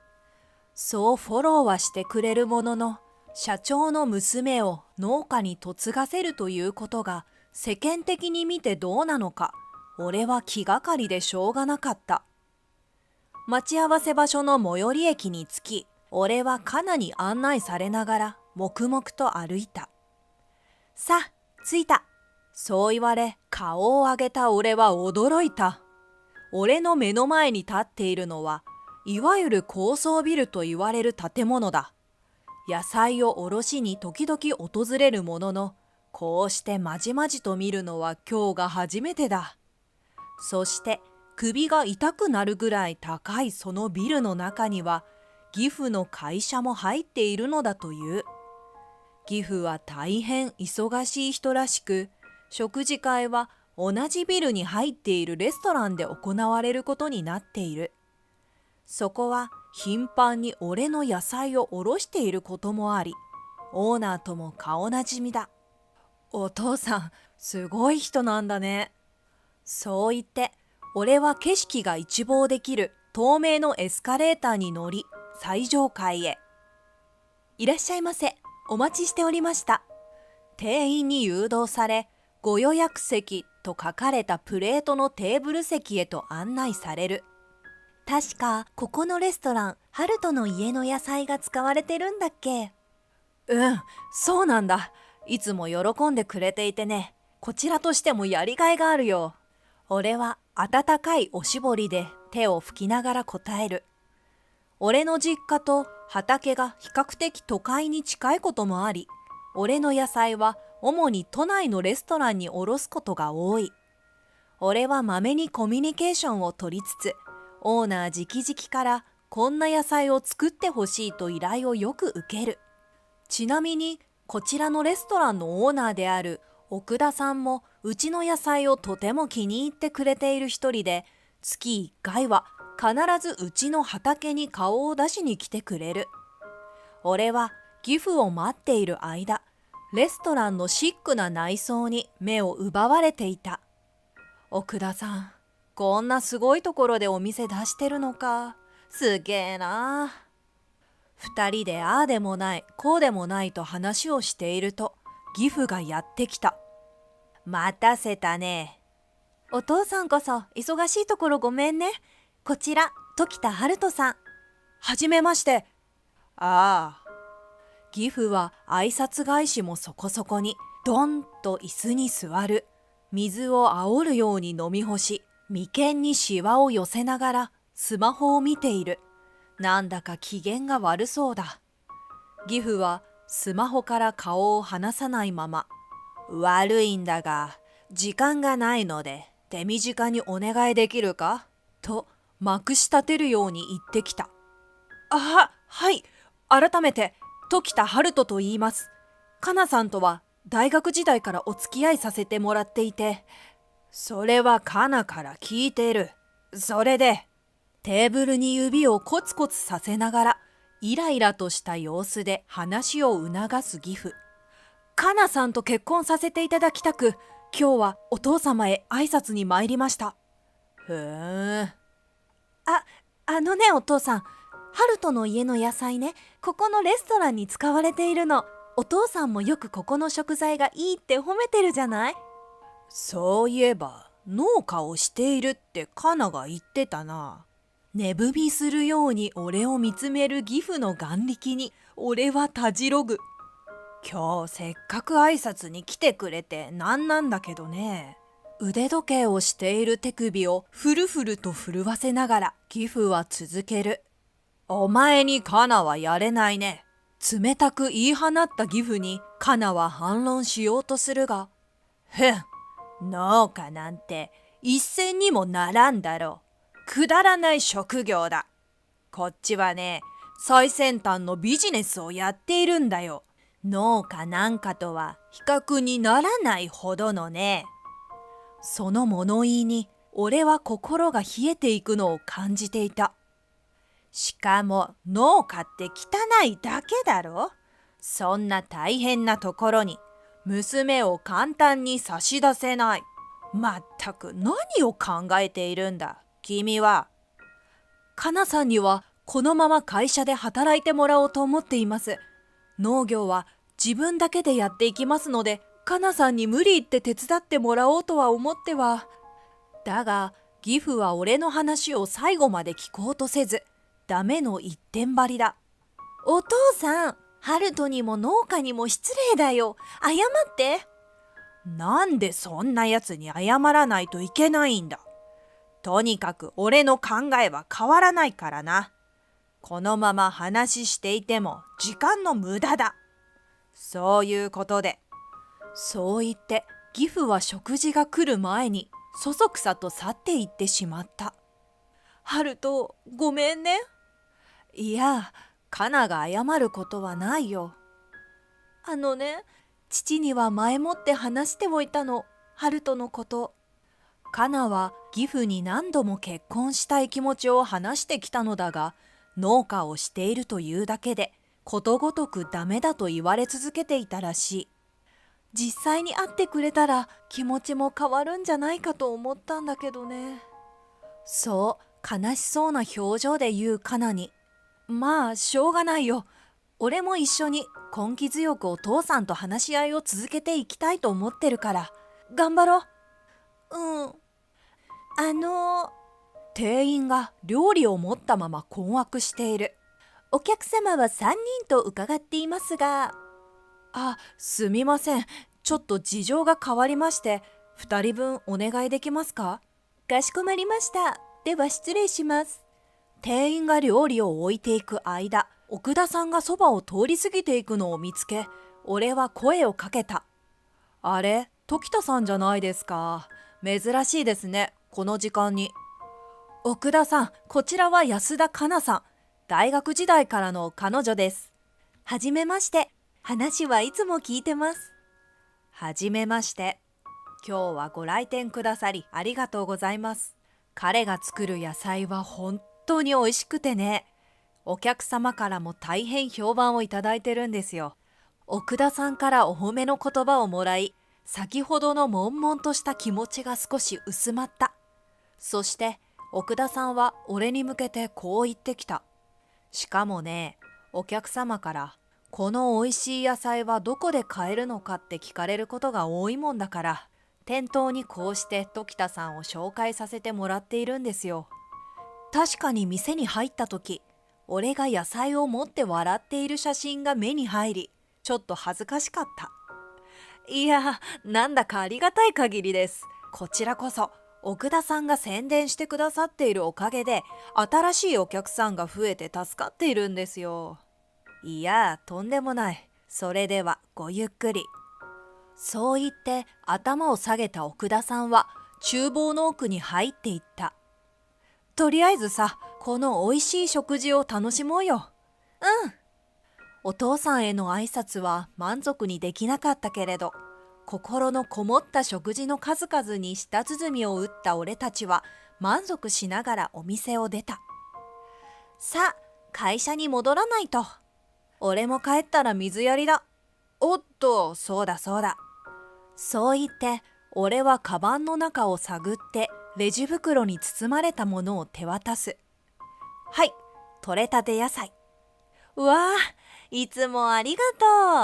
そうフォローはしてくれるものの、社長の娘を農家に嫁がせるということが世間的に見てどうなのか、俺は気がかりでしょうがなかった。待ち合わせ場所の最寄り駅に着き、俺はカナに案内されながら黙々と歩いた。さあ、着いた。そう言われ、顔を上げた俺は驚いた。俺の目の前に立っているのは、いわゆる高層ビルと言われる建物だ。野菜を卸しに時々訪れるものの、こうしてまじまじと見るのは今日が初めてだ。そして首が痛くなるぐらい高いそのビルの中には、義父の会社も入っているのだという。義父は大変忙しい人らしく、食事会は同じビルに入っているレストランで行われることになっている。そこは頻繁に俺の野菜をおろしていることもあり、オーナーとも顔なじみだ。お父さん、すごい人なんだね。そう言って、俺は景色が一望できる透明のエスカレーターに乗り、最上階へ。いらっしゃいませ。お待ちしておりました。店員に誘導され、ご予約席と書かれたプレートのテーブル席へと案内される。確かここのレストラン、ハルトの家の野菜が使われてるんだっけ？うん、そうなんだ。いつも喜んでくれていてね。こちらとしてもやりがいがあるよ。俺は温かいおしぼりで手を拭きながら答える。俺の実家と畑が比較的都会に近いこともあり、俺の野菜は主に都内のレストランに卸すことが多い。俺はまめにコミュニケーションを取りつつ、オーナー直々からこんな野菜を作ってほしいと依頼をよく受ける。ちなみにこちらのレストランのオーナーである奥田さんもうちの野菜をとても気に入ってくれている一人で、月1回は必ずうちの畑に顔を出しに来てくれる。俺は義父を待っている間、レストランのシックな内装に目を奪われていた。奥田さん、こんなすごいところでお店出してるのか。すげえな。二人でああでもないこうでもないと話をしていると、義父がやってきた。待たせたね。お父さんこそ忙しいところごめんね。こちら時田ハルトさん。はじめまして。ああ。義父は挨拶返しもそこそこに、ドンと椅子に座る。水を煽るように飲み干し、眉間にシワを寄せながらスマホを見ている。なんだか機嫌が悪そうだ。義父はスマホから顔を離さないまま、悪いんだが時間がないので手短にお願いできるかとまくし立てるように言ってきた。はい。改めて時田春人と言います。かなさんとは大学時代からお付き合いさせてもらっていて。それはかなから聞いている。それでテーブルに指をコツコツさせながらイライラとした様子で話を促す義父。かなさんと結婚させていただきたく、今日はお父様へ挨拶に参りました。あのねお父さん、ハルトの家の野菜ね、ここのレストランに使われているの。お父さんもよくここの食材がいいって褒めてるじゃない？そういえば農家をしているってカナが言ってたな。寝踏みするように俺を見つめる義父の眼力に俺はたじろぐ。今日せっかく挨拶に来てくれてなんなんだけどね。腕時計をしている手首をふるふると震わせながら義父は続ける。お前にカナはやれないね。冷たく言い放った義父にカナは反論しようとするが、ふん、農家なんて一銭にもならんだろう。くだらない職業だ。こっちはね、最先端のビジネスをやっているんだよ。農家なんかとは比較にならないほどのね。その物言いに俺は心が冷えていくのを感じていた。しかも農家って汚いだけだろ。そんな大変なところに娘を簡単に差し出せない。まったく何を考えているんだ君は。カナさんにはこのまま会社で働いてもらおうと思っています。農業は自分だけでやっていきますので、カナさんに無理言って手伝ってもらおうとは思っては。だが義父は俺の話を最後まで聞こうとせず、ダメの一点張りだ。お父さん、ハルトにも農家にも失礼だよ。謝って。なんでそんなやつに謝らないといけないんだ。とにかく俺の考えは変わらないからな。このまま話していても時間の無駄だ。そういうことで。そう言って義父は食事が来る前にそそくさと去っていってしまった。ハルト、ごめんね。いや、カナが謝ることはないよ。父には前もって話しておいたの、ハルトのこと。カナは義父に何度も結婚したい気持ちを話してきたのだが、農家をしているというだけでことごとくダメだと言われ続けていたらしい。実際に会ってくれたら気持ちも変わるんじゃないかと思ったんだけどね。そう悲しそうな表情で言うカナに、まあしょうがないよ。俺も一緒に根気強くお父さんと話し合いを続けていきたいと思ってるから頑張ろう。店員が料理を持ったまま困惑している。お客様は3人と伺っていますが。あ、すみません。ちょっと事情が変わりまして、2人分お願いできますか？かしこまりました。では失礼します。店員が料理を置いていく間、奥田さんがそばを通り過ぎていくのを見つけ、俺は声をかけた。あれ、時田さんじゃないですか。珍しいですね、この時間に。奥田さん、こちらは安田香奈さん。大学時代からの彼女です。はじめまして。話はいつも聞いてます。はじめまして。今日はご来店くださりありがとうございます。彼が作る野菜は本当に美味しくてね。お客様からも大変評判をいただいてるんですよ。奥田さんからお褒めの言葉をもらい、先ほどの悶々とした気持ちが少し薄まった。そして奥田さんは俺に向けてこう言ってきた。しかもね、お客様からこの美味しい野菜はどこで買えるのかって聞かれることが多いもんだから、店頭にこうして時田さんを紹介させてもらっているんですよ。確かに店に入った時、俺が野菜を持って笑っている写真が目に入り、ちょっと恥ずかしかった。いや、なんだかありがたい限りです。こちらこそ奥田さんが宣伝してくださっているおかげで新しいお客さんが増えて助かっているんですよ。いや、とんでもない。それではごゆっくり。そう言って頭を下げた奥田さんは厨房の奥に入っていった。とりあえずさ、この美味しい食事を楽しもうよ。うん。お父さんへの挨拶は満足にできなかったけれど、心のこもった食事の数々に舌鼓を打った俺たちは満足しながらお店を出た。さあ、会社に戻らないと。俺も帰ったら水やりだ。おっと、そうだそうだ。そう言って、俺はカバンの中を探ってレジ袋に包まれたものを手渡す。はい、取れたて野菜。わあ、いつもありが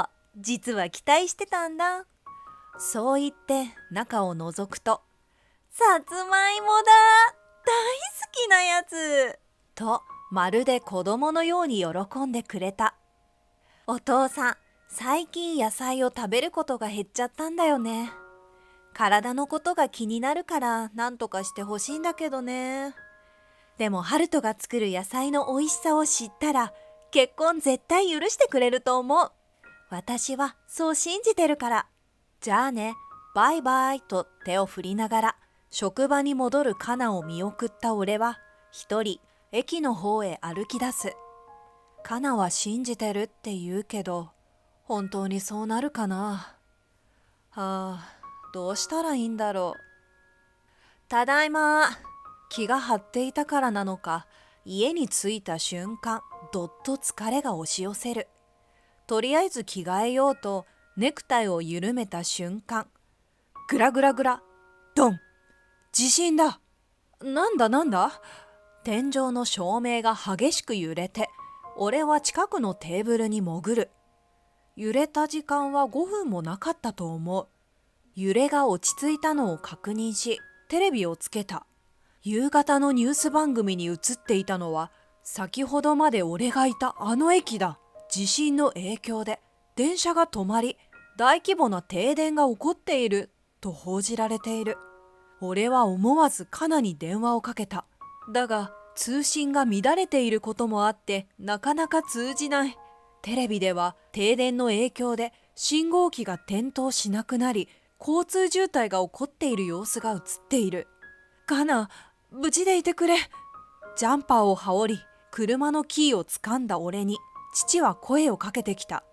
とう。実は期待してたんだ。そう言って中を覗くと、さつまいもだ、大好きなやつと、まるで子供のように喜んでくれた。お父さん、最近野菜を食べることが減っちゃったんだよね。体のことが気になるから何とかしてほしいんだけどね。でもハルトが作る野菜の美味しさを知ったら、結婚絶対許してくれると思う。私はそう信じてるから。じゃあね、バイバイと手を振りながら職場に戻るカナを見送った俺は一人駅の方へ歩き出す。カナは信じてるって言うけど、本当にそうなるかな。どうしたらいいんだろう。ただいま。気が張っていたからなのか、家に着いた瞬間、どっと疲れが押し寄せる。とりあえず着替えようとネクタイを緩めた瞬間、グラグラグラ、ドン。地震だ。なんだ。天井の照明が激しく揺れて、俺は近くのテーブルに潜る。揺れた時間は5分もなかったと思う。揺れが落ち着いたのを確認し、テレビをつけた。夕方のニュース番組に映っていたのは、先ほどまで俺がいたあの駅だ。地震の影響で電車が止まり、大規模な停電が起こっていると報じられている。俺は思わずカナに電話をかけた。だが通信が乱れていることもあってなかなか通じない。テレビでは停電の影響で信号機が点灯しなくなり、交通渋滞が起こっている様子が映っている。カナ、無事でいてくれ。ジャンパーを羽織り、車のキーをつかんだ俺に父は声をかけてきた。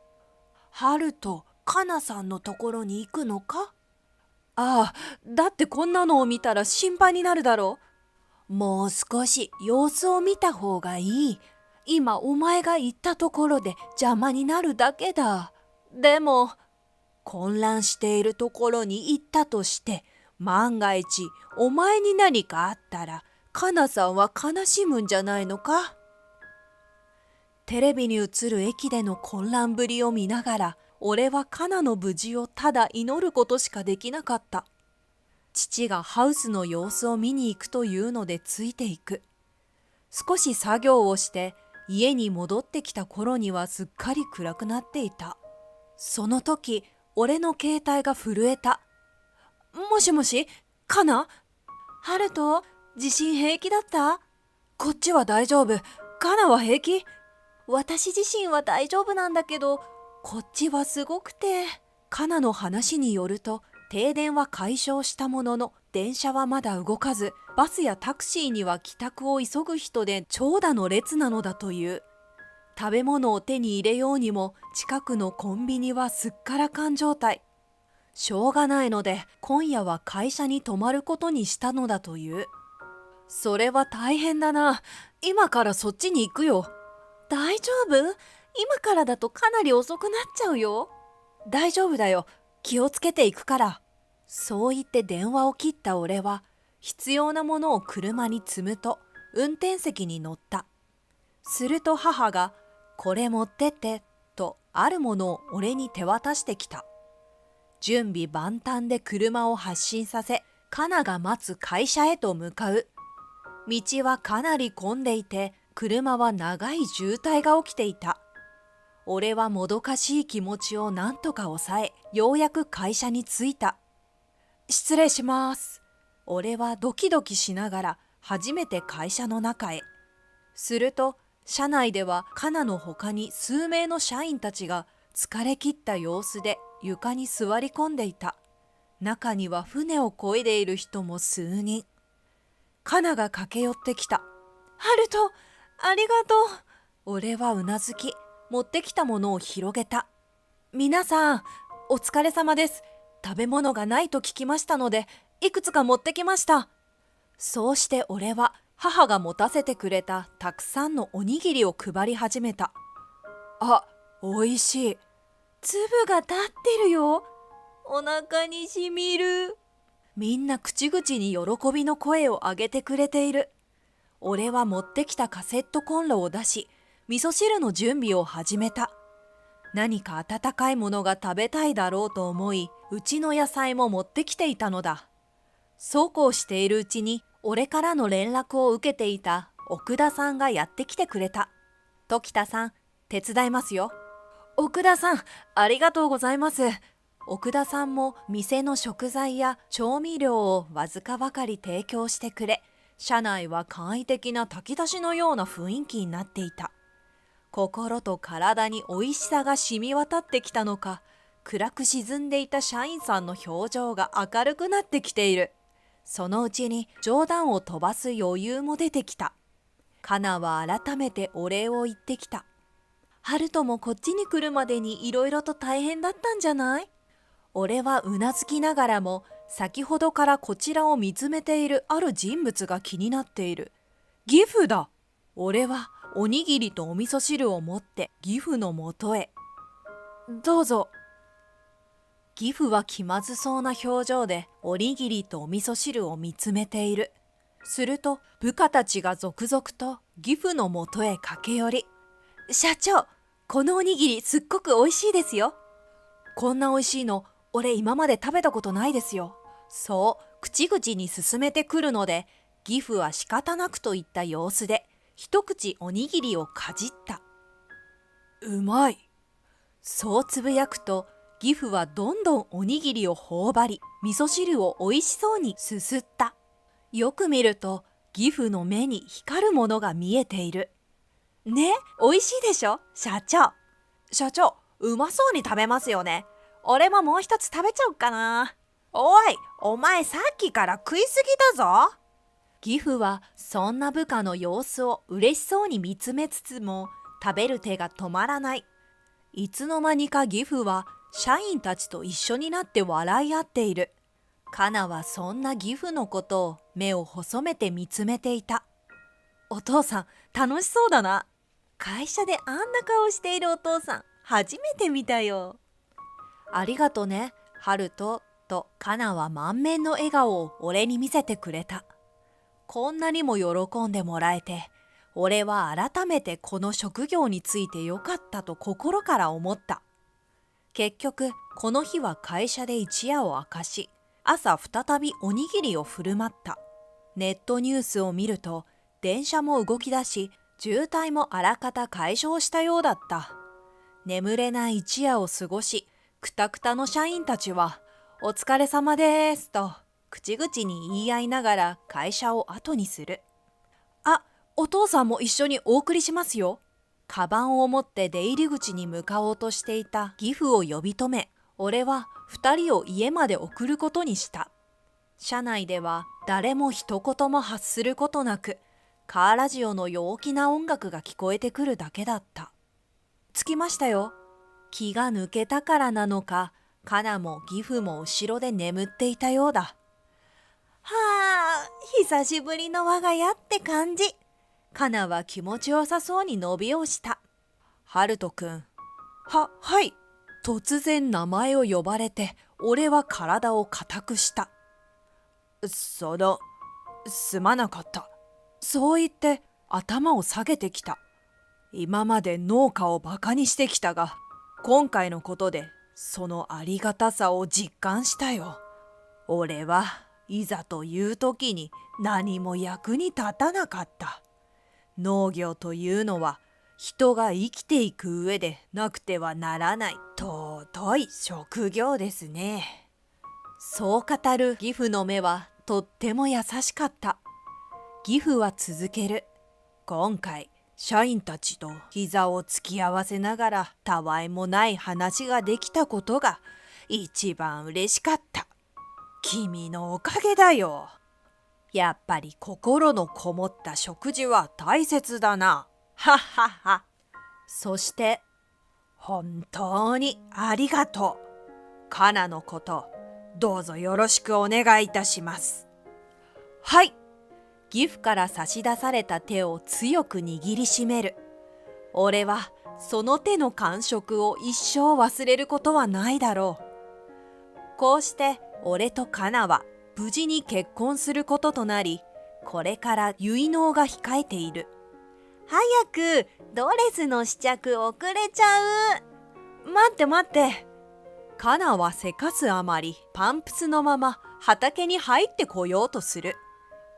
ハルト、カナさんのところに行くのか？ああ、だってこんなのを見たら心配になるだろう。もう少し様子を見た方がいい。今お前が行ったところで邪魔になるだけだ。でも、混乱しているところに行ったとして、万が一お前に何かあったら、カナさんは悲しむんじゃないのか？テレビに映る駅での混乱ぶりを見ながら、俺はカナの無事をただ祈ることしかできなかった。父がハウスの様子を見に行くというのでついていく。少し作業をして家に戻ってきた頃にはすっかり暗くなっていた。その時、俺の携帯が震えた。もしもし、カナ？ハルト、地震平気だった？こっちは大丈夫。カナは平気？私自身は大丈夫なんだけど、こっちはすごくて。カナの話によると、停電は解消したものの、電車はまだ動かず、バスやタクシーには帰宅を急ぐ人で長蛇の列なのだという。食べ物を手に入れようにも、近くのコンビニはすっからかん状態。しょうがないので、今夜は会社に泊まることにしたのだという。それは大変だな。今からそっちに行くよ。大丈夫？今からだとかなり遅くなっちゃうよ。大丈夫だよ。気をつけていくから。そう言って電話を切った俺は、必要なものを車に積むと、運転席に乗った。すると母が、これ持ってって、とあるものを俺に手渡してきた。準備万端で車を発進させ、カナが待つ会社へと向かう。道はかなり混んでいて、車は長い渋滞が起きていた。俺はもどかしい気持ちを何とか抑え、ようやく会社に着いた。失礼します。俺はドキドキしながら初めて会社の中へ。すると、社内ではカナの他に数名の社員たちが疲れ切った様子で床に座り込んでいた。中には船を漕いでいる人も数人。カナが駆け寄ってきた。ハルト、ありがとう。俺はうなずき、持ってきたものを広げた。皆さん、お疲れ様です。食べ物がないと聞きましたので、いくつか持ってきました。そうして俺は母が持たせてくれたたくさんのおにぎりを配り始めた。あ、おいしい。粒が立ってるよ。お腹にしみる。みんな口々に喜びの声を上げてくれている。俺は持ってきたカセットコンロを出し、味噌汁の準備を始めた。何か温かいものが食べたいだろうと思い、うちの野菜も持ってきていたのだ。そうこうしているうちに、俺からの連絡を受けていた奥田さんがやってきてくれた。時田さん、手伝いますよ。奥田さん、ありがとうございます。奥田さんも店の食材や調味料をわずかばかり提供してくれ、車内は簡易的な炊き出しのような雰囲気になっていた。心と体に美味しさが染み渡ってきたのか、暗く沈んでいた社員さんの表情が明るくなってきている。そのうちに冗談を飛ばす余裕も出てきた。カナは改めてお礼を言ってきた。ハルトもこっちに来るまでにいろいろと大変だったんじゃない？俺はうなずきながらも、先ほどからこちらを見つめているある人物が気になっている。ギフだ。俺はおにぎりとお味噌汁を持ってギフのもとへ。どうぞ。ギフは気まずそうな表情でおにぎりとお味噌汁を見つめている。すると部下たちが続々とギフのもとへ駆け寄り、社長、このおにぎりすっごく美味しいですよ。こんな美味しいの俺今まで食べたことないですよ。そう口々に勧めてくるので、ギフは仕方なくといった様子で一口おにぎりをかじった。うまい。そうつぶやくと、ギフはどんどんおにぎりを頬張り、味噌汁をおいしそうにすすった。よく見るとギフの目に光るものが見えている。ね、美味しいでしょ、社長。社長、うまそうに食べますよね。俺ももう一つ食べちゃおうかな。おい、お前さっきから食いすぎだぞ。ギフはそんな部下の様子を嬉しそうに見つめつつも、食べる手が止まらない。いつの間にかギフは社員たちと一緒になって笑い合っている。カナはそんなギフのことを目を細めて見つめていた。お父さん、楽しそうだな。会社であんな顔しているお父さん、初めて見たよ。ありがとね、ハルト、とカナは満面の笑顔を俺に見せてくれた。こんなにも喜んでもらえて、俺は改めてこの職業についてよかったと心から思った。結局、この日は会社で一夜を明かし、朝再びおにぎりを振る舞った。ネットニュースを見ると、電車も動き出し、渋滞もあらかた解消したようだった。眠れない一夜を過ごし、くたくたの社員たちは、お疲れ様ですと、口々に言い合いながら会社を後にする。あ、お父さんも一緒にお送りしますよ。カバンを持って出入り口に向かおうとしていたギフを呼び止め、俺は二人を家まで送ることにした。車内では誰も一言も発することなく、カーラジオの陽気な音楽が聞こえてくるだけだった。着きましたよ。気が抜けたからなのか、カナもギフも後ろで眠っていたようだ。はあ、久しぶりの我が家って感じ。カナは気持ちよさそうに伸びをした。ハルトくん。はい。突然名前を呼ばれて、俺は体を固くした。すまなかった。そう言って頭を下げてきた。今まで農家をバカにしてきたが、今回のことでそのありがたさを実感したよ。俺はいざという時に何も役に立たなかった。農業というのは人が生きていく上でなくてはならない尊い職業ですね。そう語るギフの目はとっても優しかった。ギフは続ける。今回社員たちと膝を突き合わせながらたわいもない話ができたことが一番嬉しかった。君のおかげだよ。やっぱり心のこもった食事は大切だな。はっはっは。そして、本当にありがとう。カナのこと、どうぞよろしくお願いいたします。はい。ギフから差し出された手を強く握りしめる。俺はその手の感触を一生忘れることはないだろう。こうして俺とカナは無事に結婚することとなり、これから結納が控えている。早くドレスの試着遅れちゃう。待って待って。カナはせかすあまりパンプスのまま畑に入ってこようとする。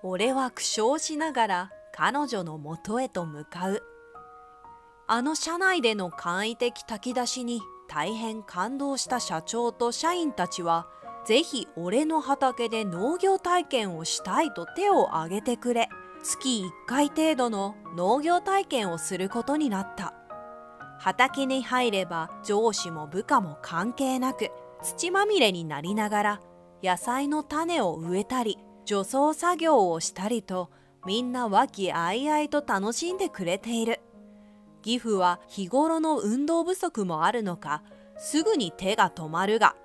俺は苦笑しながら彼女のもとへと向かう。あの社内での簡易的炊き出しに大変感動した社長と社員たちは、ぜひ俺の畑で農業体験をしたいと手を挙げてくれ、月1回程度の農業体験をすることになった。畑に入れば上司も部下も関係なく、土まみれになりながら野菜の種を植えたり除草作業をしたりと、みんな和気あいあいと楽しんでくれている。義父は日頃の運動不足もあるのか、すぐに手が止まるが、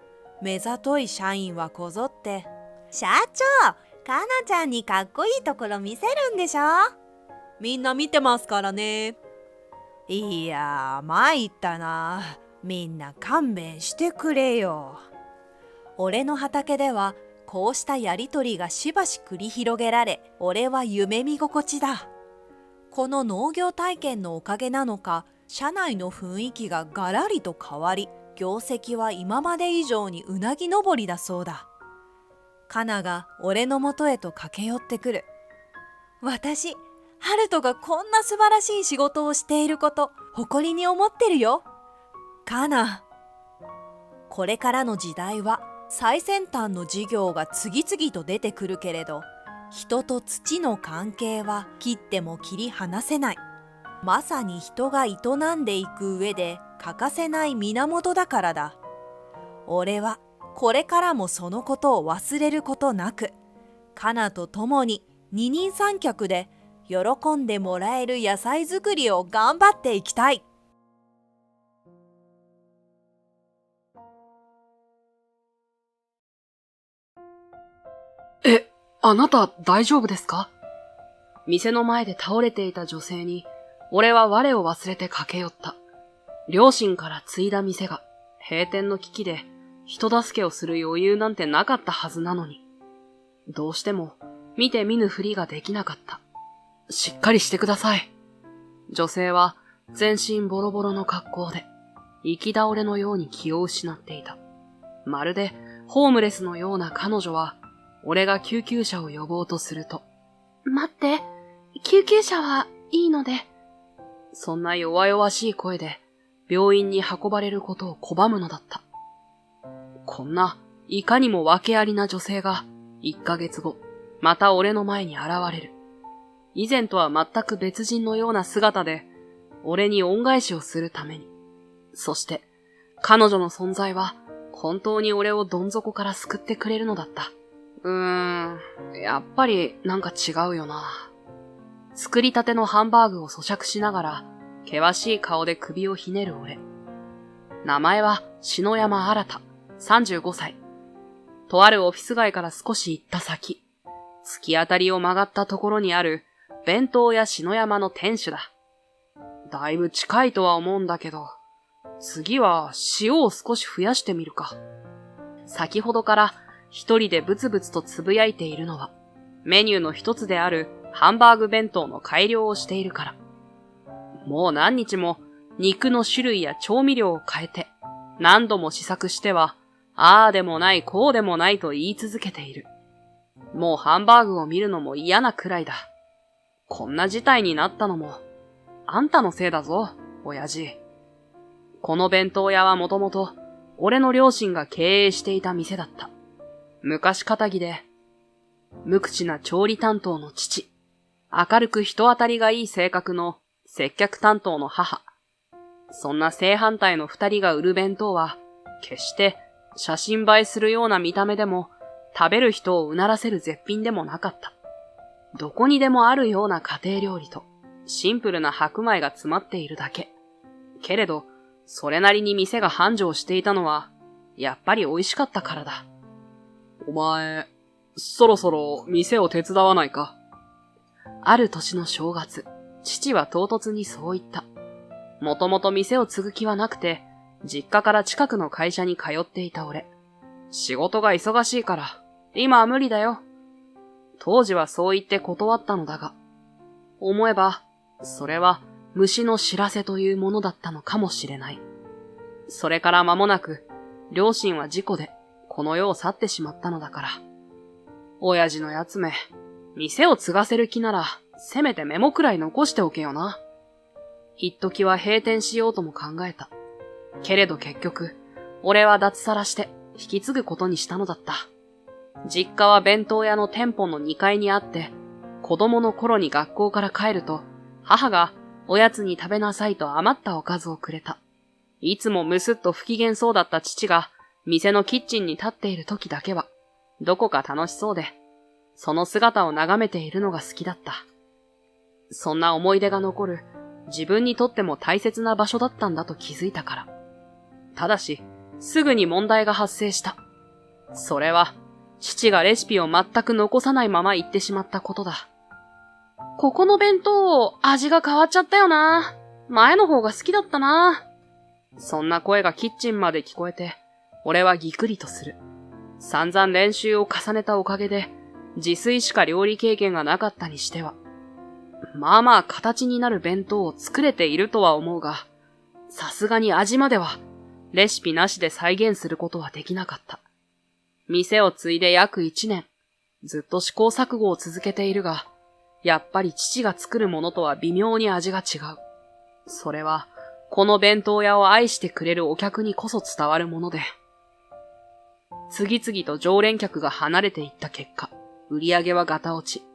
目ざとい社員はこぞって、社長、かなちゃんにかっこいいところ見せるんでしょ？みんな見てますからね。いやー、参ったな。みんな勘弁してくれよ。俺の畑ではこうしたやりとりがしばし繰り広げられ、俺は夢見心地だ。この農業体験のおかげなのか、社内の雰囲気がガラリと変わり、業績は今まで以上にうなぎ登りだそうだ。カナが俺のもとへと駆け寄ってくる。私、ハルトがこんな素晴らしい仕事をしていること、誇りに思ってるよ。カナ。これからの時代は最先端の事業が次々と出てくるけれど、人と土の関係は切っても切り離せない。まさに人が営んでいく上で欠かせない源だからだ。俺はこれからもそのことを忘れることなく、カナと共に二人三脚で喜んでもらえる野菜作りを頑張っていきたい。あなた大丈夫ですか？店の前で倒れていた女性に、俺は我を忘れて駆け寄った。両親から継いだ店が閉店の危機で人助けをする余裕なんてなかったはずなのに、どうしても見て見ぬふりができなかった。しっかりしてください。女性は全身ボロボロの格好で、行き倒れのように気を失っていた。まるでホームレスのような彼女は、俺が救急車を呼ぼうとすると、待って、救急車はいいので。そんな弱々しい声で病院に運ばれることを拒むのだった。こんないかにも訳ありな女性が1ヶ月後、また俺の前に現れる。以前とは全く別人のような姿で、俺に恩返しをするために。そして、彼女の存在は本当に俺をどん底から救ってくれるのだった。やっぱりなんか違うよな。作りたてのハンバーグを咀嚼しながら、険しい顔で首をひねる俺。名前は篠山新、35歳。とあるオフィス街から少し行った先、突き当たりを曲がったところにある弁当屋篠山の店主だ。だいぶ近いとは思うんだけど、次は塩を少し増やしてみるか。先ほどから一人でブツブツとつぶやいているのは、メニューの一つであるハンバーグ弁当の改良をしているから。もう何日も肉の種類や調味料を変えて、何度も試作しては、ああでもないこうでもないと言い続けている。もうハンバーグを見るのも嫌なくらいだ。こんな事態になったのも、あんたのせいだぞ、親父。この弁当屋はもともと、俺の両親が経営していた店だった。昔かたぎで、無口な調理担当の父、明るく人当たりがいい性格の接客担当の母。そんな正反対の二人が売る弁当は、決して写真映えするような見た目でも、食べる人をうならせる絶品でもなかった。どこにでもあるような家庭料理と、シンプルな白米が詰まっているだけ。けれど、それなりに店が繁盛していたのは、やっぱり美味しかったからだ。お前、そろそろ店を手伝わないか？ある年の正月、父は唐突にそう言った。もともと店を継ぐ気はなくて、実家から近くの会社に通っていた俺。仕事が忙しいから、今は無理だよ。当時はそう言って断ったのだが、思えば、それは虫の知らせというものだったのかもしれない。それから間もなく、両親は事故でこの世を去ってしまったのだから。親父のやつめ、店を継がせる気なら、せめてメモくらい残しておけよな。一時は閉店しようとも考えた。けれど結局、俺は脱サラして引き継ぐことにしたのだった。実家は弁当屋の店舗の2階にあって、子供の頃に学校から帰ると、母がおやつに食べなさいと余ったおかずをくれた。いつもむすっと不機嫌そうだった父が、店のキッチンに立っている時だけは、どこか楽しそうで、その姿を眺めているのが好きだった。そんな思い出が残る、自分にとっても大切な場所だったんだと気づいたから。ただし、すぐに問題が発生した。それは、父がレシピを全く残さないまま言ってしまったことだ。ここの弁当、味が変わっちゃったよな。前の方が好きだったな。そんな声がキッチンまで聞こえて、俺はぎくりとする。散々練習を重ねたおかげで、自炊しか料理経験がなかったにしては、まあまあ形になる弁当を作れているとは思うが、さすがに味までは、レシピなしで再現することはできなかった。店を継いで約1年、ずっと試行錯誤を続けているが、やっぱり父が作るものとは微妙に味が違う。それは、この弁当屋を愛してくれるお客にこそ伝わるもので、次々と常連客が離れていった結果、売り上げはガタ落ち。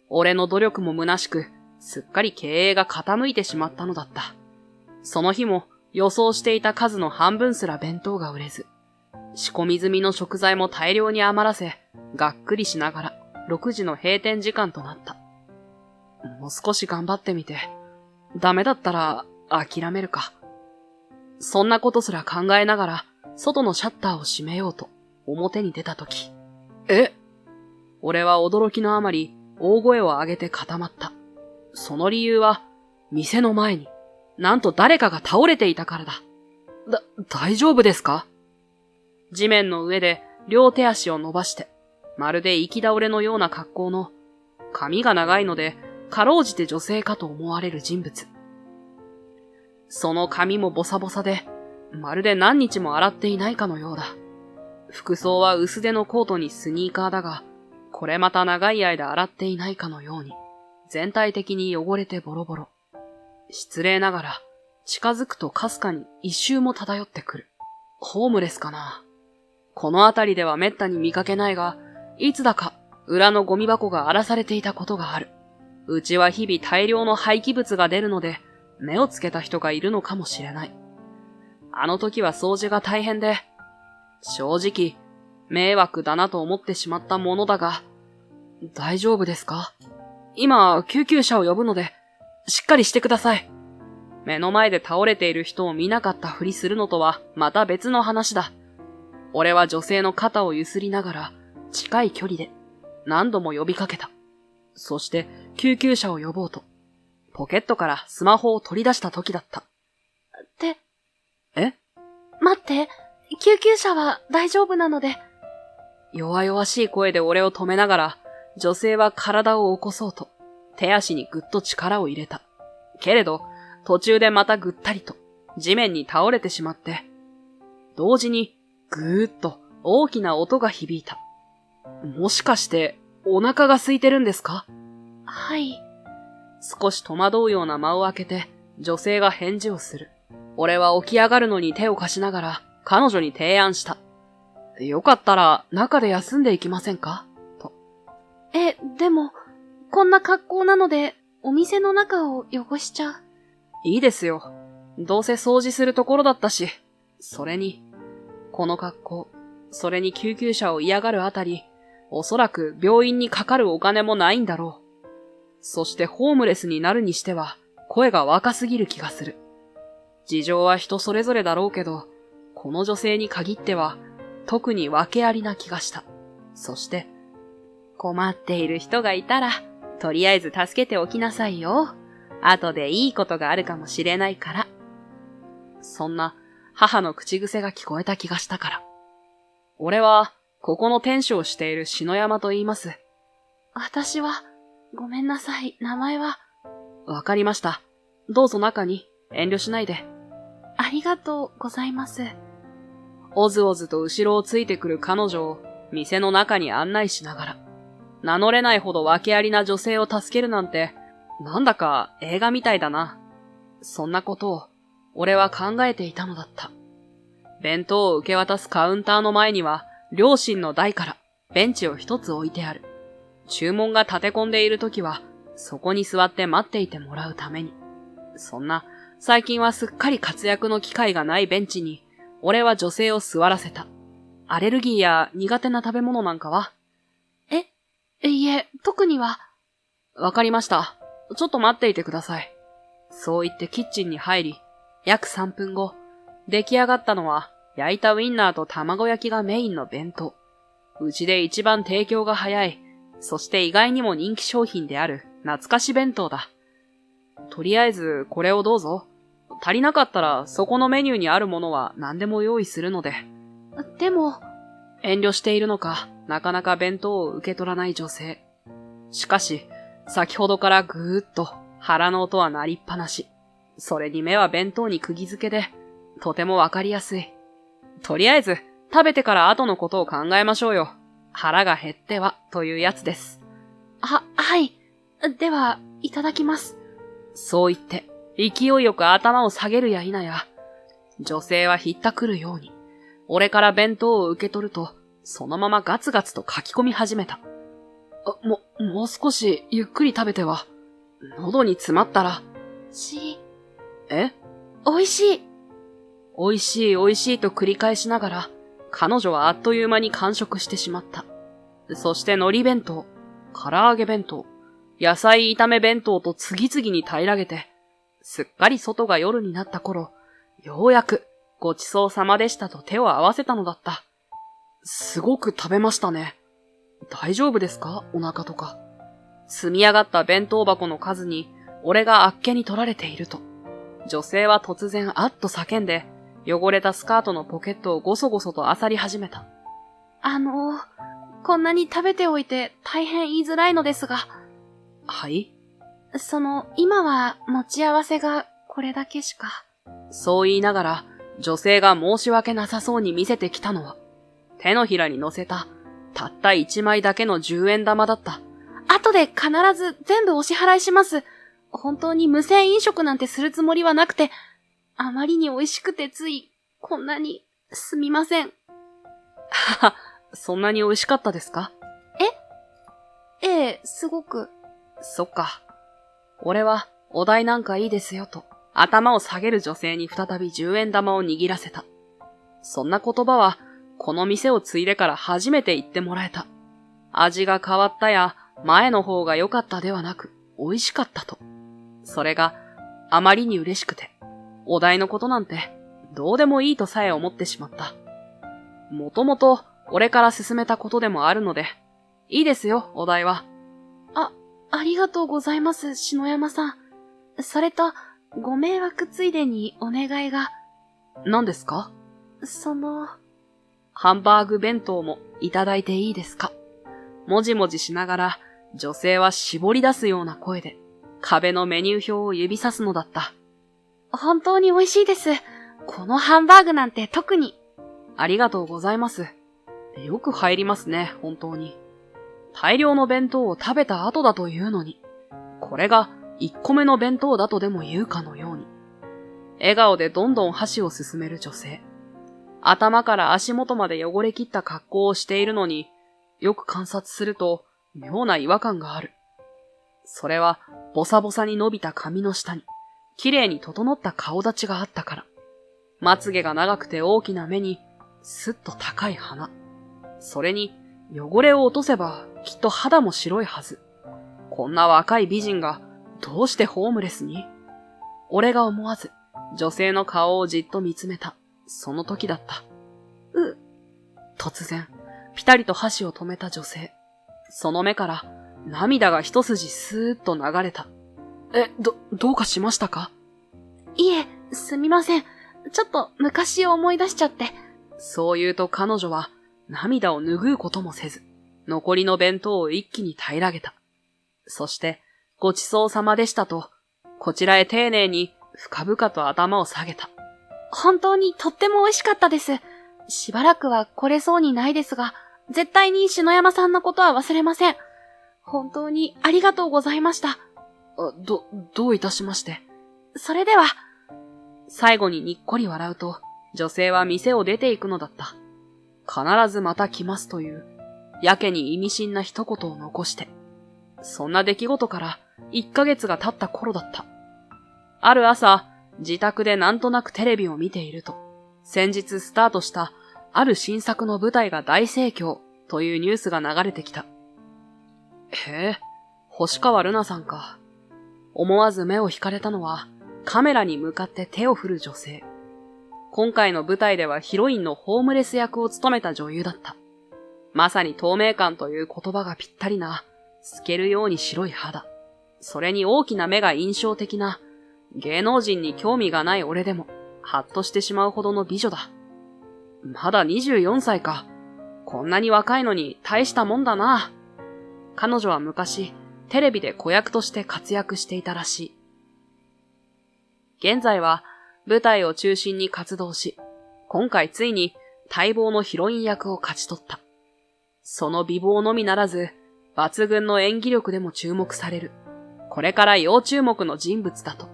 俺の努力も虚しく、すっかり経営が傾いてしまったのだった。その日も予想していた数の半分すら弁当が売れず、仕込み済みの食材も大量に余らせ、がっくりしながら6時の閉店時間となった。もう少し頑張ってみて、ダメだったら諦めるか。そんなことすら考えながら、外のシャッターを閉めようと表に出たとき、俺は驚きのあまり大声を上げて固まった。その理由は、店の前に、なんと誰かが倒れていたからだ。大丈夫ですか？地面の上で両手足を伸ばして、まるで行き倒れのような格好の、髪が長いので、かろうじて女性かと思われる人物。その髪もボサボサで、まるで何日も洗っていないかのようだ。服装は薄手のコートにスニーカーだが、これまた長い間洗っていないかのように、全体的に汚れてボロボロ。失礼ながら、近づくとかすかに一周も漂ってくる。ホームレスかな。この辺りではめったに見かけないが、いつだか裏のゴミ箱が荒らされていたことがある。うちは日々大量の廃棄物が出るので、目をつけた人がいるのかもしれない。あの時は掃除が大変で、正直、迷惑だなと思ってしまったものだが、大丈夫ですか？今、救急車を呼ぶので、しっかりしてください。目の前で倒れている人を見なかったふりするのとはまた別の話だ。俺は女性の肩をゆすりながら、近い距離で何度も呼びかけた。そして救急車を呼ぼうと、ポケットからスマホを取り出した時だった。待って、救急車は大丈夫なので。弱々しい声で俺を止めながら、女性は体を起こそうと、手足にぐっと力を入れた。けれど、途中でまたぐったりと、地面に倒れてしまって、同時に、ぐーっと大きな音が響いた。もしかして、お腹が空いてるんですか？はい。少し戸惑うような間を空けて、女性が返事をする。俺は起き上がるのに手を貸しながら、彼女に提案した。よかったら、中で休んでいきませんか？と。でも、こんな格好なので、お店の中を汚しちゃう。いいですよ。どうせ掃除するところだったし。それに、この格好、それに救急車を嫌がるあたり、おそらく病院にかかるお金もないんだろう。そしてホームレスになるにしては、声が若すぎる気がする。事情は人それぞれだろうけど、この女性に限っては、特に訳ありな気がした。そして、困っている人がいたら、とりあえず助けておきなさいよ。後でいいことがあるかもしれないから。そんな母の口癖が聞こえた気がしたから。俺は、ここの店主をしている篠山と言います。私は、ごめんなさい、名前は。わかりました。どうぞ中に、遠慮しないで。ありがとうございます。おずおずと後ろをついてくる彼女を店の中に案内しながら、名乗れないほど訳ありな女性を助けるなんて、なんだか映画みたいだな。そんなことを俺は考えていたのだった。弁当を受け渡すカウンターの前には、両親の台からベンチを一つ置いてある。注文が立て込んでいるときは、そこに座って待っていてもらうために。そんな、最近はすっかり活躍の機会がないベンチに、俺は女性を座らせた。アレルギーや苦手な食べ物なんかはいえ、特には。わかりました。ちょっと待っていてください。そう言ってキッチンに入り、約3分後、出来上がったのは、焼いたウインナーと卵焼きがメインの弁当。うちで一番提供が早い、そして意外にも人気商品である懐かし弁当だ。とりあえずこれをどうぞ。足りなかったらそこのメニューにあるものは何でも用意するので。でも、遠慮しているのか、なかなか弁当を受け取らない女性。しかし、先ほどからぐーっと腹の音は鳴りっぱなし。それに目は弁当に釘付けで、とてもわかりやすい。とりあえず、食べてから後のことを考えましょうよ。腹が減っては、というやつです。はい。では、いただきます。そう言って、勢いよく頭を下げるや否や、女性はひったくるように、俺から弁当を受け取ると、そのままガツガツと書き込み始めた。もう少しゆっくり食べては。喉に詰まったら。おいしい。おいしいおいしいと繰り返しながら、彼女はあっという間に完食してしまった。そして海苔弁当、唐揚げ弁当、野菜炒め弁当と次々に平らげて、すっかり外が夜になった頃、ようやくごちそうさまでしたと手を合わせたのだった。すごく食べましたね。大丈夫ですか？お腹とか。積み上がった弁当箱の数に、俺があっけに取られていると、女性は突然あっと叫んで、汚れたスカートのポケットをごそごそと漁り始めた。こんなに食べておいて大変言いづらいのですが。はい？今は持ち合わせがこれだけしか。そう言いながら、女性が申し訳なさそうに見せてきたのは、手のひらに乗せた、たった1枚だけの10円玉だった。後で必ず全部お支払いします。本当に無銭飲食なんてするつもりはなくて、あまりに美味しくてつい、こんなに、すみません。はは、そんなに美味しかったですか？ええ、すごく。そっか。俺は、お代なんかいいですよと、頭を下げる女性に再び10円玉を握らせた。そんな言葉は、この店を継いでから初めて言ってもらえた。味が変わったや、前の方が良かったではなく、美味しかったと。それが、あまりに嬉しくて、お代のことなんて、どうでもいいとさえ思ってしまった。もともと、俺から勧めたことでもあるので、いいですよ、お代は。ありがとうございます、篠山さん。それと、ご迷惑ついでにお願いが。何ですか？ハンバーグ弁当もいただいていいですか？もじもじしながら、女性は絞り出すような声で、壁のメニュー表を指さすのだった。本当に美味しいです。このハンバーグなんて特に。ありがとうございます。よく入りますね、本当に。大量の弁当を食べた後だというのに、これが1個目の弁当だとでも言うかのように。笑顔でどんどん箸を進める女性。頭から足元まで汚れ切った格好をしているのに、よく観察すると妙な違和感がある。それはボサボサに伸びた髪の下に、綺麗に整った顔立ちがあったから。まつげが長くて大きな目に、すっと高い鼻。それに、汚れを落とせばきっと肌も白いはず。こんな若い美人がどうしてホームレスに？俺が思わず女性の顔をじっと見つめた。その時だった。突然、ぴたりと箸を止めた女性。その目から涙が一筋スーッと流れた。どうかしましたか？いえ、すみません。ちょっと昔を思い出しちゃって。そう言うと彼女は涙を拭うこともせず、残りの弁当を一気に平らげた。そして、ごちそうさまでしたと、こちらへ丁寧に深々と頭を下げた。本当にとっても美味しかったです。しばらくは来れそうにないですが、絶対に篠山さんのことは忘れません。本当にありがとうございました。どういたしまして。それでは。最後ににっこり笑うと、女性は店を出て行くのだった。必ずまた来ますという、やけに意味深な一言を残して。そんな出来事から1ヶ月が経った頃だった。ある朝、自宅でなんとなくテレビを見ていると、先日スタートしたある新作の舞台が大盛況というニュースが流れてきた。へえ、星川ルナさんか。思わず目を引かれたのは、カメラに向かって手を振る女性。今回の舞台ではヒロインのホームレス役を務めた女優だった。まさに透明感という言葉がぴったりな、透けるように白い肌。それに大きな目が印象的な、芸能人に興味がない俺でも、ハッとしてしまうほどの美女だ。まだ24歳か。こんなに若いのに大したもんだな。彼女は昔、テレビで子役として活躍していたらしい。現在は舞台を中心に活動し、今回ついに待望のヒロイン役を勝ち取った。その美貌のみならず、抜群の演技力でも注目される。これから要注目の人物だと。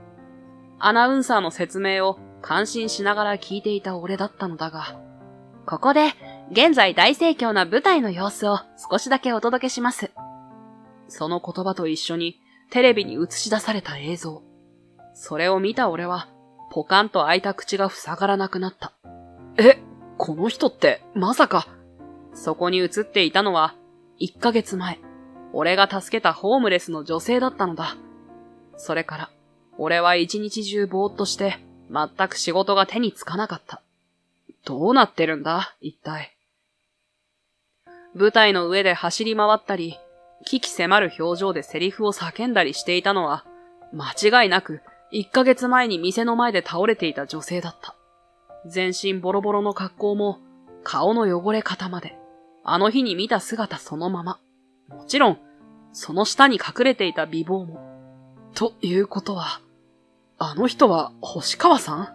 アナウンサーの説明を感心しながら聞いていた俺だったのだが、ここで現在大盛況な舞台の様子を少しだけお届けします。その言葉と一緒にテレビに映し出された映像。それを見た俺は、ポカンと開いた口が塞がらなくなった。この人ってまさか。そこに映っていたのは、1ヶ月前、俺が助けたホームレスの女性だったのだ。それから、俺は一日中ぼーっとして、全く仕事が手につかなかった。どうなってるんだ、一体。舞台の上で走り回ったり、鬼気迫る表情でセリフを叫んだりしていたのは、間違いなく1ヶ月前に店の前で倒れていた女性だった。全身ボロボロの格好も、顔の汚れ方まで、あの日に見た姿そのまま。もちろん、その下に隠れていた美貌も。ということは、あの人は星川さん？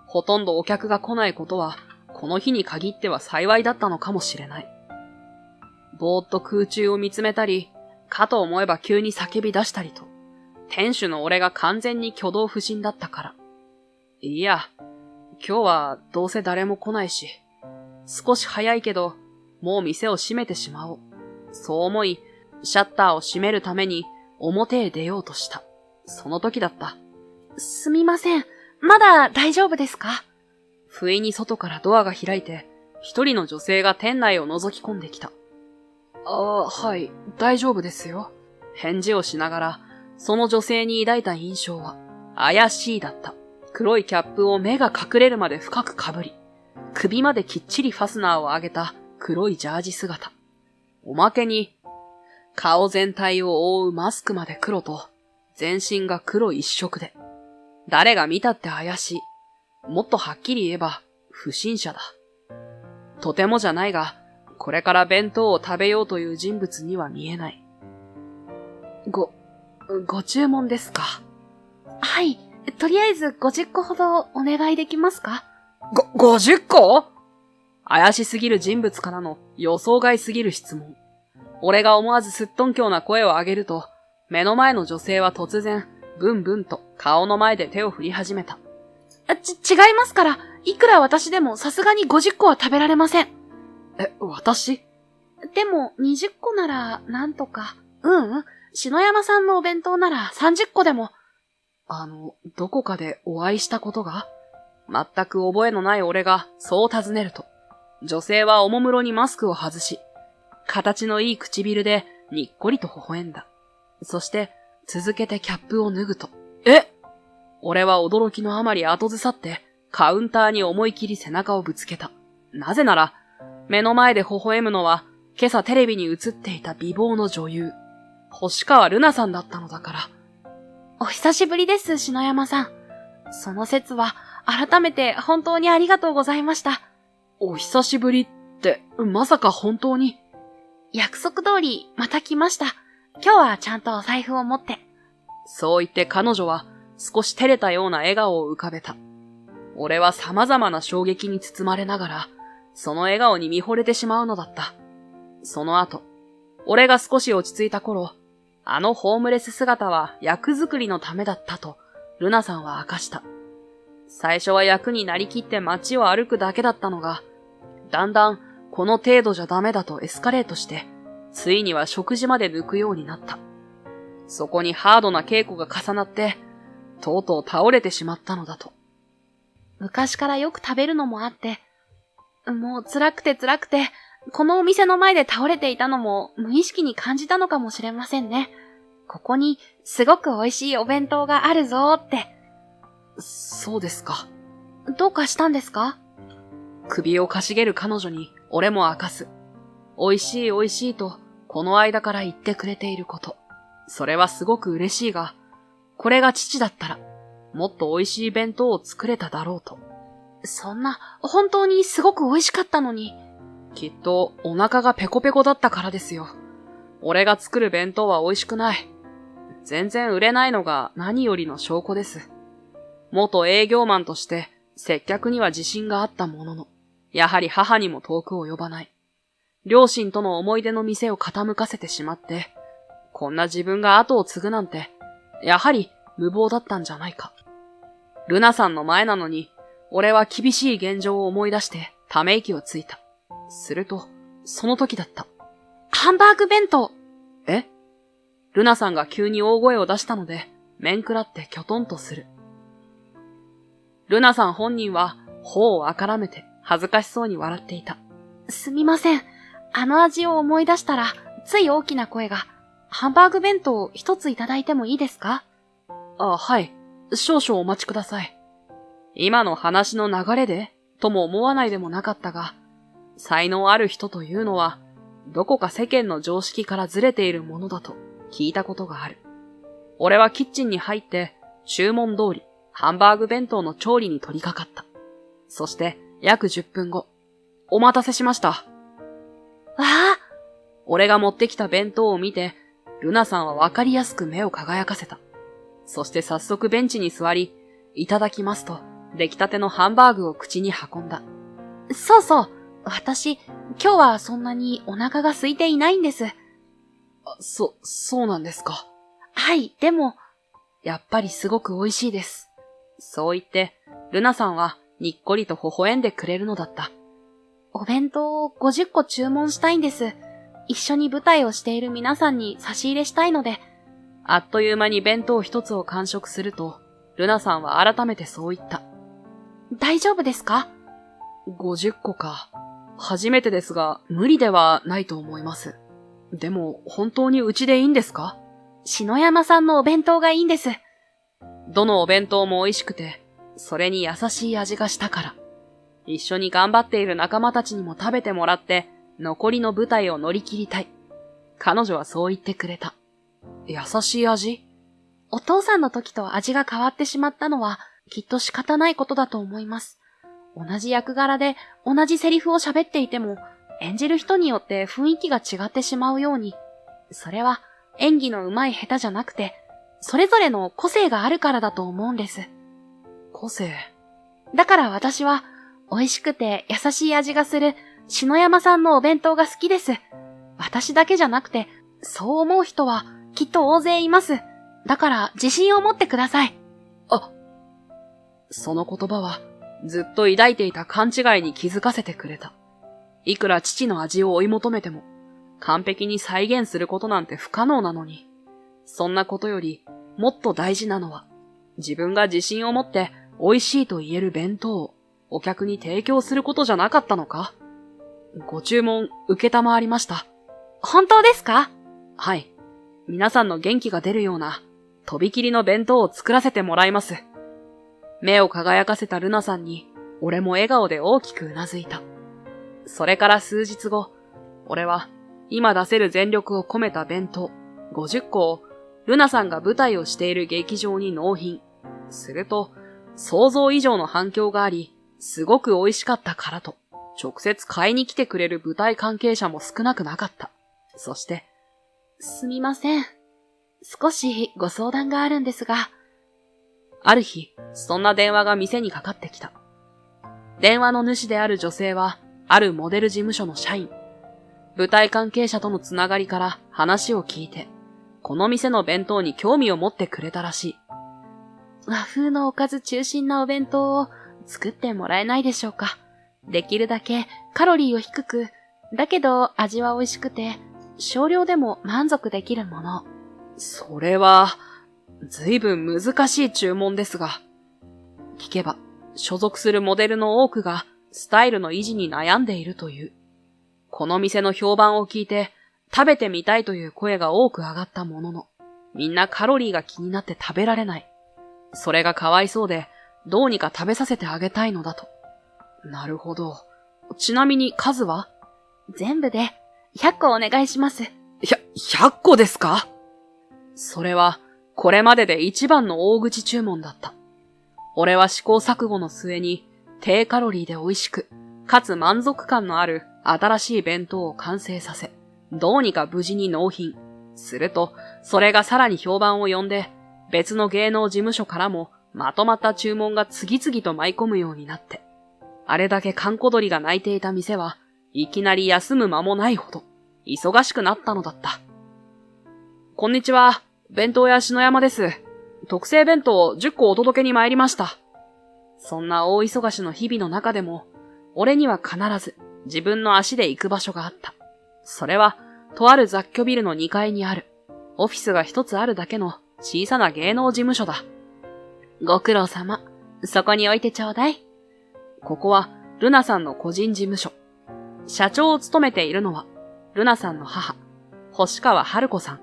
ほとんどお客が来ないことは、この日に限っては幸いだったのかもしれない。ぼーっと空中を見つめたり、かと思えば急に叫び出したりと、店主の俺が完全に挙動不審だったから。いや、今日はどうせ誰も来ないし、少し早いけど、もう店を閉めてしまおう。そう思い、シャッターを閉めるために表へ出ようとした。その時だった。すみません。まだ大丈夫ですか？不意に外からドアが開いて、一人の女性が店内を覗き込んできた。はい、大丈夫ですよ。返事をしながら、その女性に抱いた印象は、怪しいだった。黒いキャップを目が隠れるまで深くかぶり、首まできっちりファスナーを上げた黒いジャージ姿。おまけに、顔全体を覆うマスクまで黒と、全身が黒一色で、誰が見たって怪しい。もっとはっきり言えば、不審者だ。とてもじゃないが、これから弁当を食べようという人物には見えない。ご注文ですか？はい。とりあえず50個ほどお願いできますか？50個？怪しすぎる人物からの予想外すぎる質問。俺が思わずすっとんきょうな声を上げると、目の前の女性は突然、ブンブンと顔の前で手を振り始めた。違いますから、いくら私でもさすがに50個は食べられません。私？でも20個ならなんとか。篠山さんのお弁当なら30個でも。どこかでお会いしたことが？全く覚えのない俺がそう尋ねると、女性はおもむろにマスクを外し、形のいい唇でにっこりと微笑んだ。そして続けてキャップを脱ぐと、俺は驚きのあまり後ずさってカウンターに思い切り背中をぶつけた。なぜなら、目の前で微笑むのは今朝テレビに映っていた美貌の女優、星川ルナさんだったのだから。お久しぶりです、篠山さん。その説は改めて本当にありがとうございました。お久しぶりって、まさか本当に？約束通りまた来ました。今日はちゃんとお財布を持って。そう言って彼女は少し照れたような笑顔を浮かべた。俺は様々な衝撃に包まれながら、その笑顔に見惚れてしまうのだった。その後、俺が少し落ち着いた頃、あのホームレス姿は役作りのためだったと、ルナさんは明かした。最初は役になりきって街を歩くだけだったのが、だんだんこの程度じゃダメだとエスカレートして、ついには食事まで抜くようになった。そこにハードな稽古が重なって、とうとう倒れてしまったのだと。昔からよく食べるのもあって、もう辛くて、このお店の前で倒れていたのも無意識に感じたのかもしれませんね。ここにすごく美味しいお弁当があるぞーって。そうですか。どうかしたんですか？首をかしげる彼女に俺も明かす。美味しいとこの間から言ってくれていること。それはすごく嬉しいが、これが父だったら、もっと美味しい弁当を作れただろうと。そんな、本当にすごく美味しかったのに。きっとお腹がペコペコだったからですよ。俺が作る弁当は美味しくない。全然売れないのが何よりの証拠です。元営業マンとして接客には自信があったものの、やはり母にも遠く及ばない。両親との思い出の店を傾かせてしまって、こんな自分が後を継ぐなんて、やはり無謀だったんじゃないか。ルナさんの前なのに、俺は厳しい現状を思い出してため息をついた。すると、その時だった。ハンバーグ弁当。え？ルナさんが急に大声を出したので、面食らってきょとんとする。ルナさん本人は頬をあからめて恥ずかしそうに笑っていた。すみません。あの味を思い出したら、つい大きな声が、ハンバーグ弁当を一ついただいてもいいですか？はい。少々お待ちください。今の話の流れで、とも思わないでもなかったが、才能ある人というのは、どこか世間の常識からずれているものだと聞いたことがある。俺はキッチンに入って、注文通り、ハンバーグ弁当の調理に取り掛かった。そして、約10分後、お待たせしました。わあ！俺が持ってきた弁当を見て、ルナさんはわかりやすく目を輝かせた。そして早速ベンチに座り、いただきますと、出来たてのハンバーグを口に運んだ。そうそう。私、今日はそんなにお腹が空いていないんです。そうなんですか。はい、でも、やっぱりすごく美味しいです。そう言って、ルナさんはにっこりと微笑んでくれるのだった。お弁当を50個注文したいんです。一緒に舞台をしている皆さんに差し入れしたいので。あっという間に弁当一つを完食すると、ルナさんは改めてそう言った。大丈夫ですか？50個か。初めてですが、無理ではないと思います。でも、本当にうちでいいんですか？篠山さんのお弁当がいいんです。どのお弁当も美味しくて、それに優しい味がしたから。一緒に頑張っている仲間たちにも食べてもらって、残りの舞台を乗り切りたい。彼女はそう言ってくれた。優しい味？お父さんの時と味が変わってしまったのは、きっと仕方ないことだと思います。同じ役柄で同じセリフを喋っていても、演じる人によって雰囲気が違ってしまうように、それは演技の上手い下手じゃなくて、それぞれの個性があるからだと思うんです。個性？だから私は、美味しくて優しい味がする篠山さんのお弁当が好きです。私だけじゃなくて、そう思う人はきっと大勢います。だから自信を持ってください。その言葉は、ずっと抱いていた勘違いに気づかせてくれた。いくら父の味を追い求めても、完璧に再現することなんて不可能なのに、そんなことより、もっと大事なのは、自分が自信を持って美味しいと言える弁当をお客に提供することじゃなかったのか？ご注文受けたまわりました。本当ですか？はい。皆さんの元気が出るような、とびきりの弁当を作らせてもらいます。目を輝かせたルナさんに、俺も笑顔で大きくうなずいた。それから数日後、俺は今出せる全力を込めた弁当50個をルナさんが舞台をしている劇場に納品。すると、想像以上の反響があり、すごく美味しかったからと、直接買いに来てくれる舞台関係者も少なくなかった。そして、すみません。少しご相談があるんですが。ある日、そんな電話が店にかかってきた。電話の主である女性は、あるモデル事務所の社員。舞台関係者とのつながりから話を聞いて、この店の弁当に興味を持ってくれたらしい。和風のおかず中心なお弁当を作ってもらえないでしょうか。できるだけカロリーを低く、だけど味は美味しくて、少量でも満足できるもの。それは、ずいぶん難しい注文ですが、聞けば、所属するモデルの多くがスタイルの維持に悩んでいるという。この店の評判を聞いて、食べてみたいという声が多く上がったものの、みんなカロリーが気になって食べられない。それがかわいそうで、どうにか食べさせてあげたいのだと。なるほど。ちなみに数は？全部で100個お願いします。100個ですか？それは、これまでで一番の大口注文だった。俺は試行錯誤の末に、低カロリーで美味しく、かつ満足感のある新しい弁当を完成させ、どうにか無事に納品。すると、それがさらに評判を呼んで、別の芸能事務所からもまとまった注文が次々と舞い込むようになって、あれだけ閑古鳥が鳴いていた店は、いきなり休む間もないほど、忙しくなったのだった。こんにちは、弁当屋篠山です。特製弁当10個お届けに参りました。そんな大忙しの日々の中でも、俺には必ず自分の足で行く場所があった。それは、とある雑居ビルの2階にある、オフィスが一つあるだけの小さな芸能事務所だ。ご苦労様。そこに置いてちょうだい。ここは、ルナさんの個人事務所。社長を務めているのは、ルナさんの母、星川春子さん。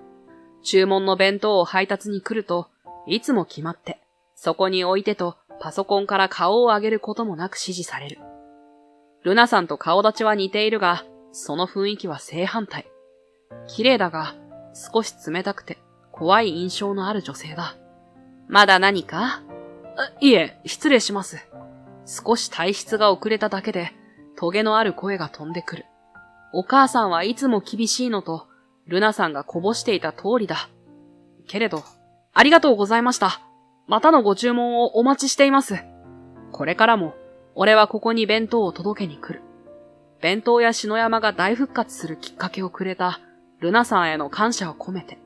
注文の弁当を配達に来ると、いつも決まって、そこに置いてとパソコンから顔を上げることもなく指示される。ルナさんと顔立ちは似ているが、その雰囲気は正反対。綺麗だが、少し冷たくて怖い印象のある女性だ。まだ何か？いえ、失礼します。少し体質が遅れただけで、トゲのある声が飛んでくる。お母さんはいつも厳しいのと、ルナさんがこぼしていた通りだ。けれど、ありがとうございました。またのご注文をお待ちしています。これからも、俺はここに弁当を届けに来る。弁当屋篠山が大復活するきっかけをくれた、ルナさんへの感謝を込めて。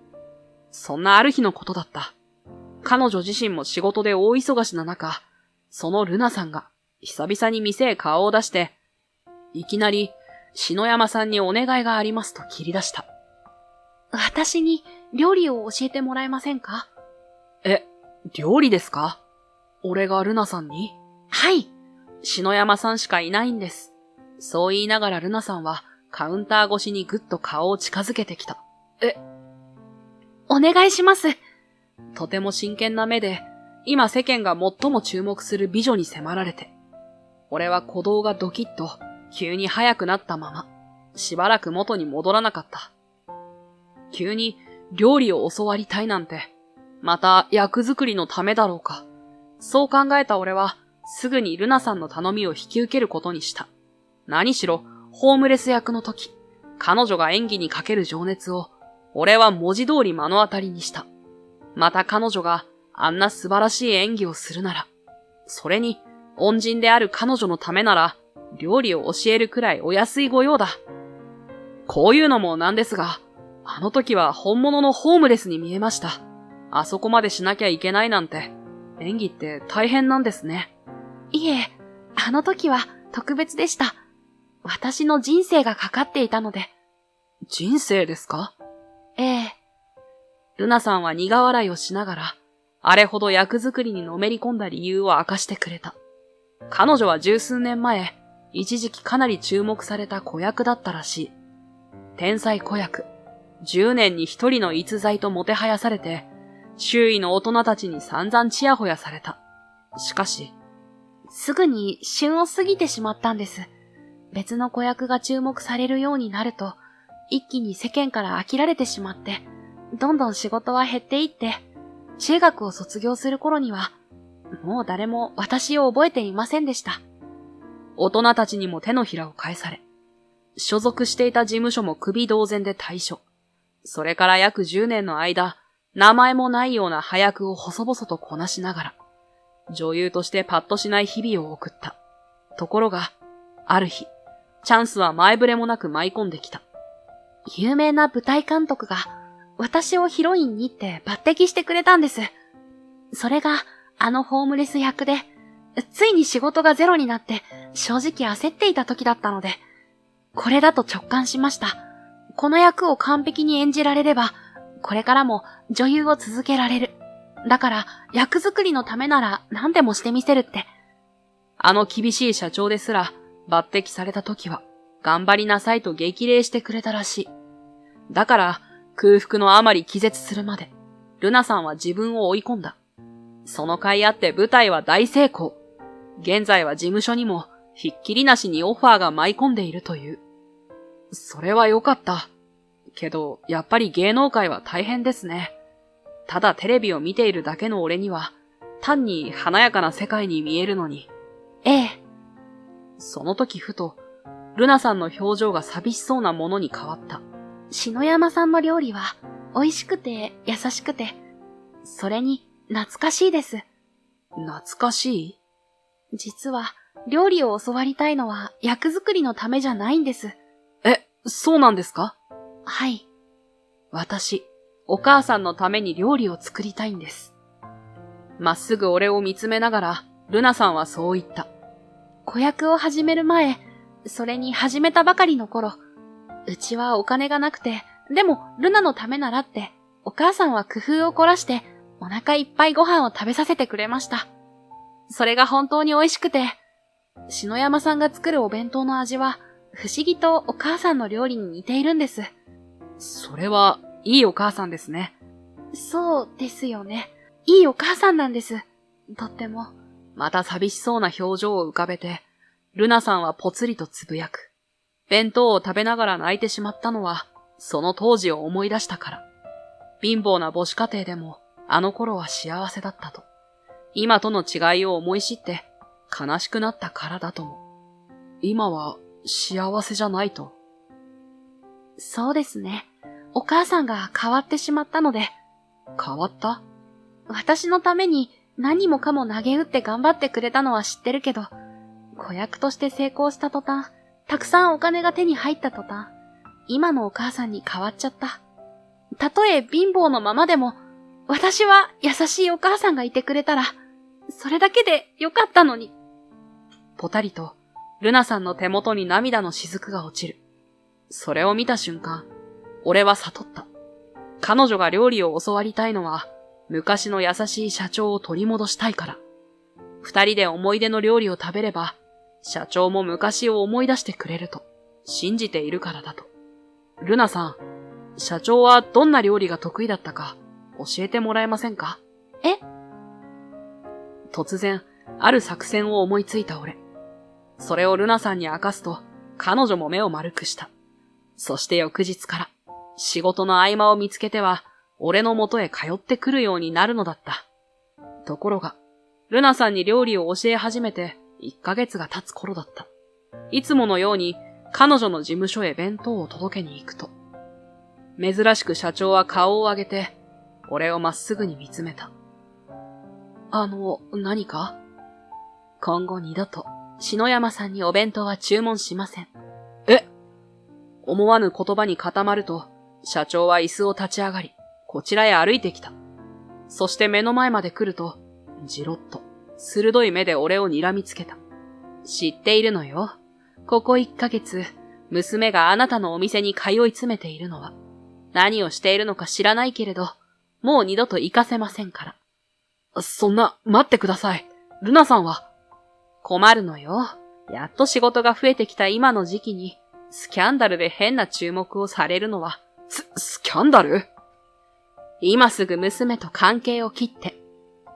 そんなある日のことだった。彼女自身も仕事で大忙しな中、そのルナさんが久々に店へ顔を出して、いきなり篠山さんにお願いがありますと切り出した。私に料理を教えてもらえませんか？料理ですか？俺がルナさんに？はい。篠山さんしかいないんです。そう言いながらルナさんはカウンター越しにぐっと顔を近づけてきた。お願いします。とても真剣な目で、今世間が最も注目する美女に迫られて、俺は鼓動がドキッと急に速くなったまま、しばらく元に戻らなかった。急に料理を教わりたいなんて、また役作りのためだろうか。そう考えた俺は、すぐにルナさんの頼みを引き受けることにした。何しろ、ホームレス役の時、彼女が演技にかける情熱を、俺は文字通り目の当たりにした。また彼女があんな素晴らしい演技をするなら、それに恩人である彼女のためなら、料理を教えるくらいお安い御用だ。こういうのもなんですが、あの時は本物のホームレスに見えました。あそこまでしなきゃいけないなんて、演技って大変なんですね。いえ、あの時は特別でした。私の人生がかかっていたので。人生ですか？ええ。ルナさんは苦笑いをしながら、あれほど役作りにのめり込んだ理由を明かしてくれた。彼女は十数年前、一時期かなり注目された子役だったらしい。天才子役。10年に一人の逸材ともてはやされて、周囲の大人たちに散々ちやほやされた。しかし、すぐに旬を過ぎてしまったんです。別の子役が注目されるようになると、一気に世間から飽きられてしまって、どんどん仕事は減っていって、中学を卒業する頃には、もう誰も私を覚えていませんでした。大人たちにも手のひらを返され、所属していた事務所も首同然で退所。それから約10年の間、名前もないような俳役を細々とこなしながら、女優としてパッとしない日々を送った。ところが、ある日、チャンスは前触れもなく舞い込んできた。有名な舞台監督が私をヒロインにって抜擢してくれたんです。それがあのホームレス役で、ついに仕事がゼロになって正直焦っていた時だったので、これだと直感しました。この役を完璧に演じられれば、これからも女優を続けられる。だから役作りのためなら何でもしてみせるって。あの厳しい社長ですら抜擢された時は頑張りなさいと激励してくれたらしい。だから空腹のあまり気絶するまでルナさんは自分を追い込んだ。その甲斐あって舞台は大成功。現在は事務所にもひっきりなしにオファーが舞い込んでいるという。それは良かった。けどやっぱり芸能界は大変ですね。ただテレビを見ているだけの俺には単に華やかな世界に見えるのに。ええ。その時ふとルナさんの表情が寂しそうなものに変わった。篠山さんの料理は美味しくて優しくて、それに懐かしいです。懐かしい？実は料理を教わりたいのは役作りのためじゃないんです。え、そうなんですか？はい。私、お母さんのために料理を作りたいんです。まっすぐ俺を見つめながら、ルナさんはそう言った。子役を始める前、それに始めたばかりの頃、うちはお金がなくて、でもルナのためならって、お母さんは工夫を凝らして、お腹いっぱいご飯を食べさせてくれました。それが本当に美味しくて、篠山さんが作るお弁当の味は、不思議とお母さんの料理に似ているんです。それは、いいお母さんですね。そうですよね。いいお母さんなんです。とっても。また寂しそうな表情を浮かべて、ルナさんはぽつりとつぶやく。弁当を食べながら泣いてしまったのは、その当時を思い出したから。貧乏な母子家庭でも、あの頃は幸せだったと。今との違いを思い知って、悲しくなったからだとも。今は、幸せじゃないと。そうですね。お母さんが変わってしまったので。変わった？私のために何もかも投げ打って頑張ってくれたのは知ってるけど、子役として成功した途端、たくさんお金が手に入った途端、今のお母さんに変わっちゃった。たとえ貧乏のままでも、私は優しいお母さんがいてくれたら、それだけでよかったのに。ぽたりと、ルナさんの手元に涙の雫が落ちる。それを見た瞬間、俺は悟った。彼女が料理を教わりたいのは、昔の優しい社長を取り戻したいから。二人で思い出の料理を食べれば、社長も昔を思い出してくれると、信じているからだと。ルナさん、社長はどんな料理が得意だったか、教えてもらえませんか？え？突然、ある作戦を思いついた俺。それをルナさんに明かすと、彼女も目を丸くした。そして翌日から、仕事の合間を見つけては、俺の元へ通ってくるようになるのだった。ところが、ルナさんに料理を教え始めて1ヶ月が経つ頃だった。いつものように彼女の事務所へ弁当を届けに行くと、珍しく社長は顔を上げて、俺をまっすぐに見つめた。何か？今後二度と、篠山さんにお弁当は注文しません。え？思わぬ言葉に固まると、社長は椅子を立ち上がり、こちらへ歩いてきた。そして目の前まで来ると、じろっと、鋭い目で俺を睨みつけた。知っているのよ。ここ1ヶ月、娘があなたのお店に通い詰めているのは、何をしているのか知らないけれど、もう二度と行かせませんから。そんな、待ってください。ルナさんは。困るのよ。やっと仕事が増えてきた今の時期に、スキャンダルで変な注目をされるのは、スキャンダル？今すぐ娘と関係を切って、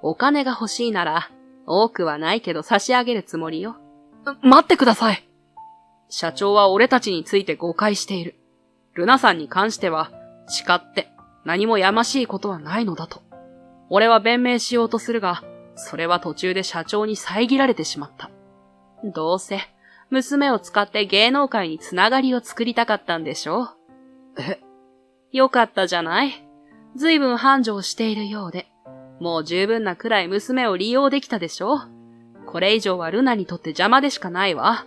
お金が欲しいなら、多くはないけど差し上げるつもりよ。待ってください。社長は俺たちについて誤解している。ルナさんに関しては、誓って何もやましいことはないのだと。俺は弁明しようとするが、それは途中で社長に遮られてしまった。どうせ、娘を使って芸能界につながりを作りたかったんでしょ？よかったじゃない。ずいぶん繁盛しているようで、もう十分なくらい娘を利用できたでしょ？これ以上はルナにとって邪魔でしかないわ。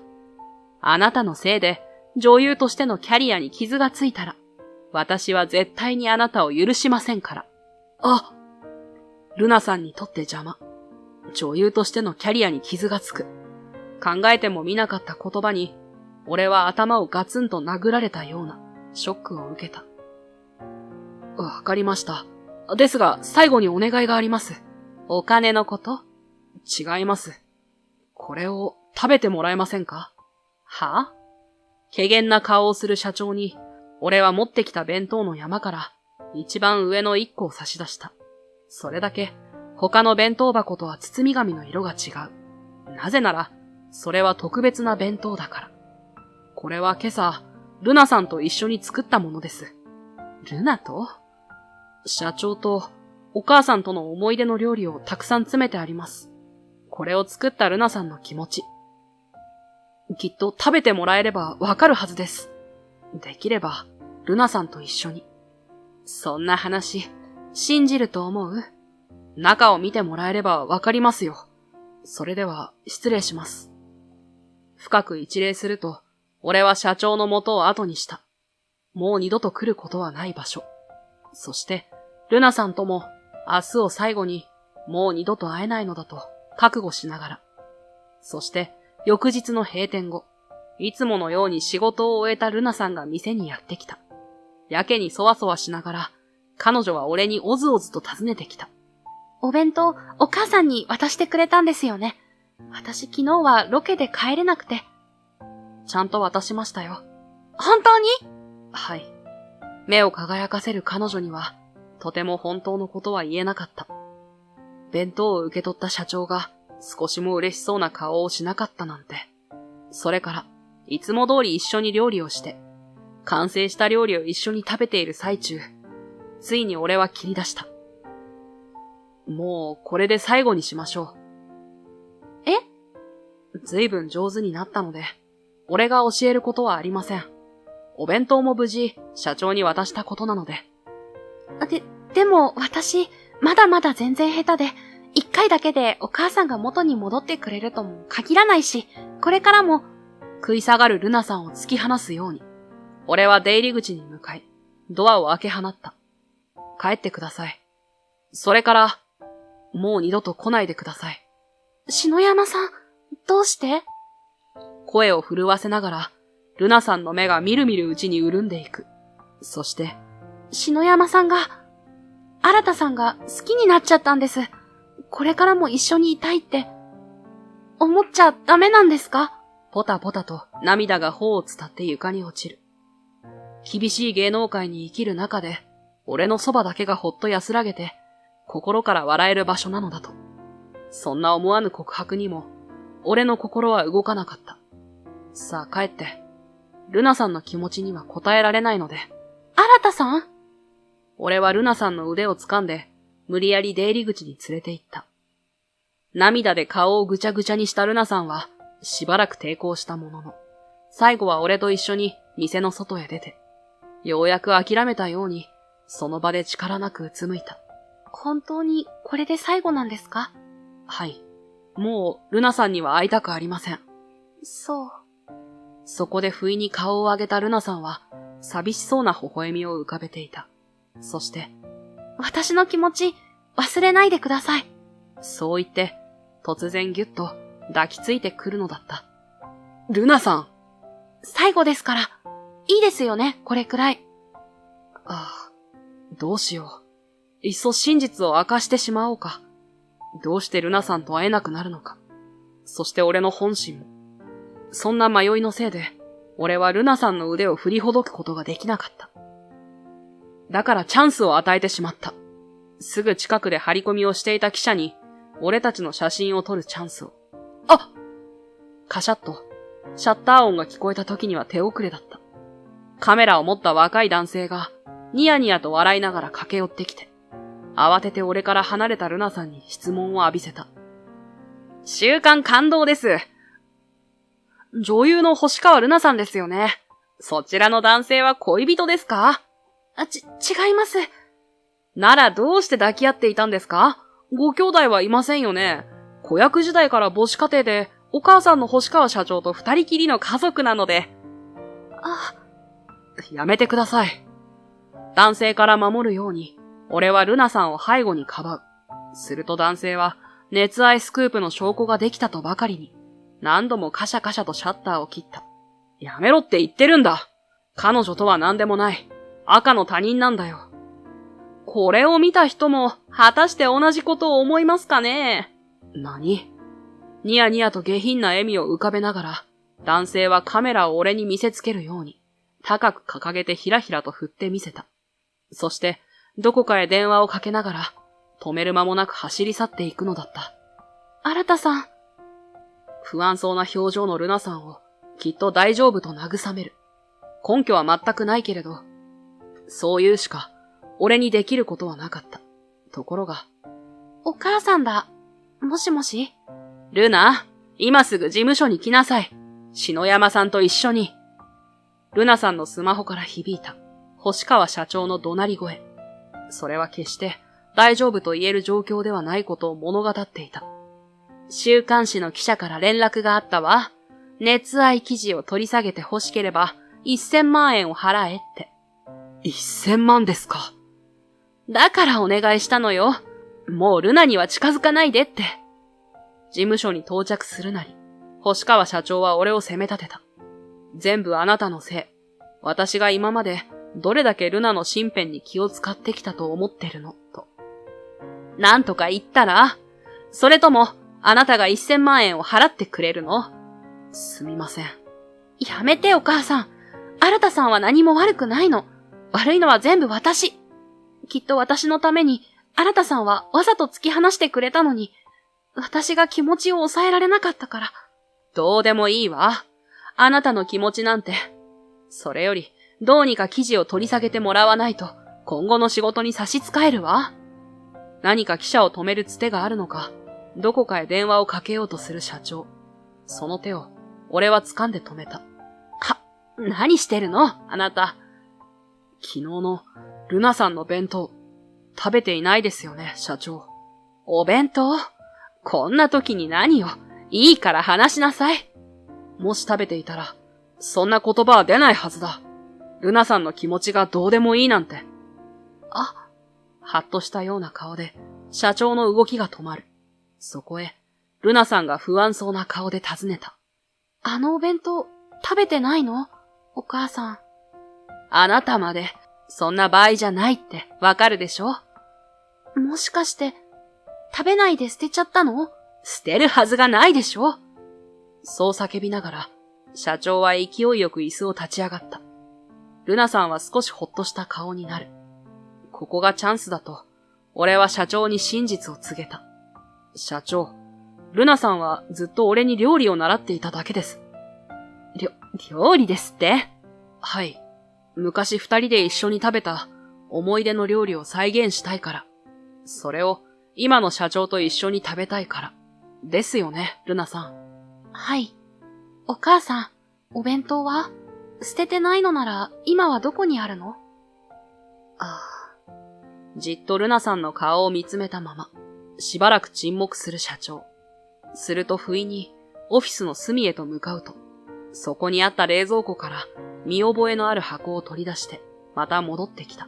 あなたのせいで女優としてのキャリアに傷がついたら、私は絶対にあなたを許しませんから。あ、ルナさんにとって邪魔。女優としてのキャリアに傷がつく。考えてもみなかった言葉に、俺は頭をガツンと殴られたようなショックを受けた。わかりました。ですが、最後にお願いがあります。お金のこと？違います。これを食べてもらえませんか？は？怪訝な顔をする社長に、俺は持ってきた弁当の山から一番上の一個を差し出した。それだけ、他の弁当箱とは包み紙の色が違う。なぜなら、それは特別な弁当だから。これは今朝、ルナさんと一緒に作ったものです。ルナと？社長とお母さんとの思い出の料理をたくさん詰めてあります。これを作ったルナさんの気持ち。きっと食べてもらえればわかるはずです。できれば、ルナさんと一緒に。そんな話、信じると思う？中を見てもらえればわかりますよ。それでは、失礼します。深く一礼すると、俺は社長の元を後にした。もう二度と来ることはない場所。そして、ルナさんとも、明日を最後に、もう二度と会えないのだと、覚悟しながら。そして、翌日の閉店後、いつものように仕事を終えたルナさんが店にやってきた。やけにそわそわしながら、彼女は俺におずおずと尋ねてきた。お弁当、お母さんに渡してくれたんですよね。私昨日はロケで帰れなくて。ちゃんと渡しましたよ。本当に？はい。目を輝かせる彼女には、とても本当のことは言えなかった。弁当を受け取った社長が、少しも嬉しそうな顔をしなかったなんて。それから、いつも通り一緒に料理をして、完成した料理を一緒に食べている最中、ついに俺は切り出した。もう、これで最後にしましょう。え？ずいぶん上手になったので、俺が教えることはありません。お弁当も無事、社長に渡したことなので。でも私、まだまだ全然下手で、一回だけでお母さんが元に戻ってくれるとも限らないし、これからも、食い下がるルナさんを突き放すように、俺は出入り口に向かい、ドアを開け放った。帰ってください。それから、もう二度と来ないでください。篠山さん、どうして？声を震わせながら、ルナさんの目がみるみるうちに潤んでいく。そして、篠山さんが、新さんが好きになっちゃったんです。これからも一緒にいたいって、思っちゃダメなんですか？ポタポタと涙が頬を伝って床に落ちる。厳しい芸能界に生きる中で、俺のそばだけがほっと安らげて、心から笑える場所なのだと。そんな思わぬ告白にも、俺の心は動かなかった。さあ帰って。ルナさんの気持ちには応えられないので。新さん？俺はルナさんの腕を掴んで、無理やり出入り口に連れて行った。涙で顔をぐちゃぐちゃにしたルナさんは、しばらく抵抗したものの、最後は俺と一緒に店の外へ出て、ようやく諦めたように、その場で力なくうつむいた。本当にこれで最後なんですか？はい。もう、ルナさんには会いたくありません。そう。そこで不意に顔を上げたルナさんは、寂しそうな微笑みを浮かべていた。そして、私の気持ち、忘れないでください。そう言って、突然ぎゅっと抱きついてくるのだった。ルナさん！最後ですから、いいですよね、これくらい。ああ、どうしよう。いっそ真実を明かしてしまおうか。どうしてルナさんと会えなくなるのか。そして俺の本心も。そんな迷いのせいで、俺はルナさんの腕を振りほどくことができなかった。だからチャンスを与えてしまった。すぐ近くで張り込みをしていた記者に、俺たちの写真を撮るチャンスを。あ！カシャッと、シャッター音が聞こえた時には手遅れだった。カメラを持った若い男性が、ニヤニヤと笑いながら駆け寄ってきて、慌てて俺から離れたルナさんに質問を浴びせた。週刊感動です。女優の星川ルナさんですよね。そちらの男性は恋人ですか？違います。ならどうして抱き合っていたんですか？ご兄弟はいませんよね。子役時代から母子家庭で、お母さんの星川社長と二人きりの家族なので。やめてください。男性から守るように、俺はルナさんを背後にかばう。すると男性は、熱愛スクープの証拠ができたとばかりに、何度もカシャカシャとシャッターを切った。やめろって言ってるんだ。彼女とは何でもない。赤の他人なんだよ。これを見た人も、果たして同じことを思いますかね？何？ニヤニヤと下品な笑みを浮かべながら、男性はカメラを俺に見せつけるように、高く掲げてひらひらと振ってみせた。そして、どこかへ電話をかけながら、止める間もなく走り去っていくのだった。新さん。不安そうな表情のルナさんを、きっと大丈夫と慰める。根拠は全くないけれど、そういうしか、俺にできることはなかった。ところが、お母さんだ。もしもし？ルナ、今すぐ事務所に来なさい。篠山さんと一緒に。ルナさんのスマホから響いた、星川社長の怒鳴り声。それは決して大丈夫と言える状況ではないことを物語っていた。週刊誌の記者から連絡があったわ。熱愛記事を取り下げて欲しければ1000万円を払えって。1000万ですか。だからお願いしたのよ。もうルナには近づかないでって。事務所に到着するなり、星川社長は俺を責め立てた。全部あなたのせい。私が今までどれだけルナの身辺に気を使ってきたと思ってるの、と。なんとか言ったら？それとも、あなたが1000万円を払ってくれるの？すみません。やめてお母さん。新さんは何も悪くないの。悪いのは全部私。きっと私のために、新さんはわざと突き放してくれたのに、私が気持ちを抑えられなかったから。どうでもいいわ。あなたの気持ちなんて。それより、どうにか記事を取り下げてもらわないと、今後の仕事に差し支えるわ。何か記者を止めるつてがあるのか、どこかへ電話をかけようとする社長。その手を、俺は掴んで止めた。何してるの？あなた。昨日の、ルナさんの弁当、食べていないですよね、社長。お弁当？こんな時に何よ。いいから話しなさい。もし食べていたら、そんな言葉は出ないはずだ。ルナさんの気持ちがどうでもいいなんて。はっとしたような顔で、社長の動きが止まる。そこへ、ルナさんが不安そうな顔で尋ねた。あのお弁当、食べてないの？お母さん。あなたまで、そんな場合じゃないってわかるでしょ？もしかして、食べないで捨てちゃったの？捨てるはずがないでしょ？そう叫びながら、社長は勢いよく椅子を立ち上がった。ルナさんは少しほっとした顔になる。ここがチャンスだと、俺は社長に真実を告げた。社長、ルナさんはずっと俺に料理を習っていただけです。料理ですって？はい。昔二人で一緒に食べた思い出の料理を再現したいから。それを今の社長と一緒に食べたいから。ですよね、ルナさん。はい。お母さん、お弁当は？捨ててないのなら今はどこにあるの？じっとルナさんの顔を見つめたまま、しばらく沈黙する社長。すると不意にオフィスの隅へと向かうと、そこにあった冷蔵庫から見覚えのある箱を取り出して、また戻ってきた。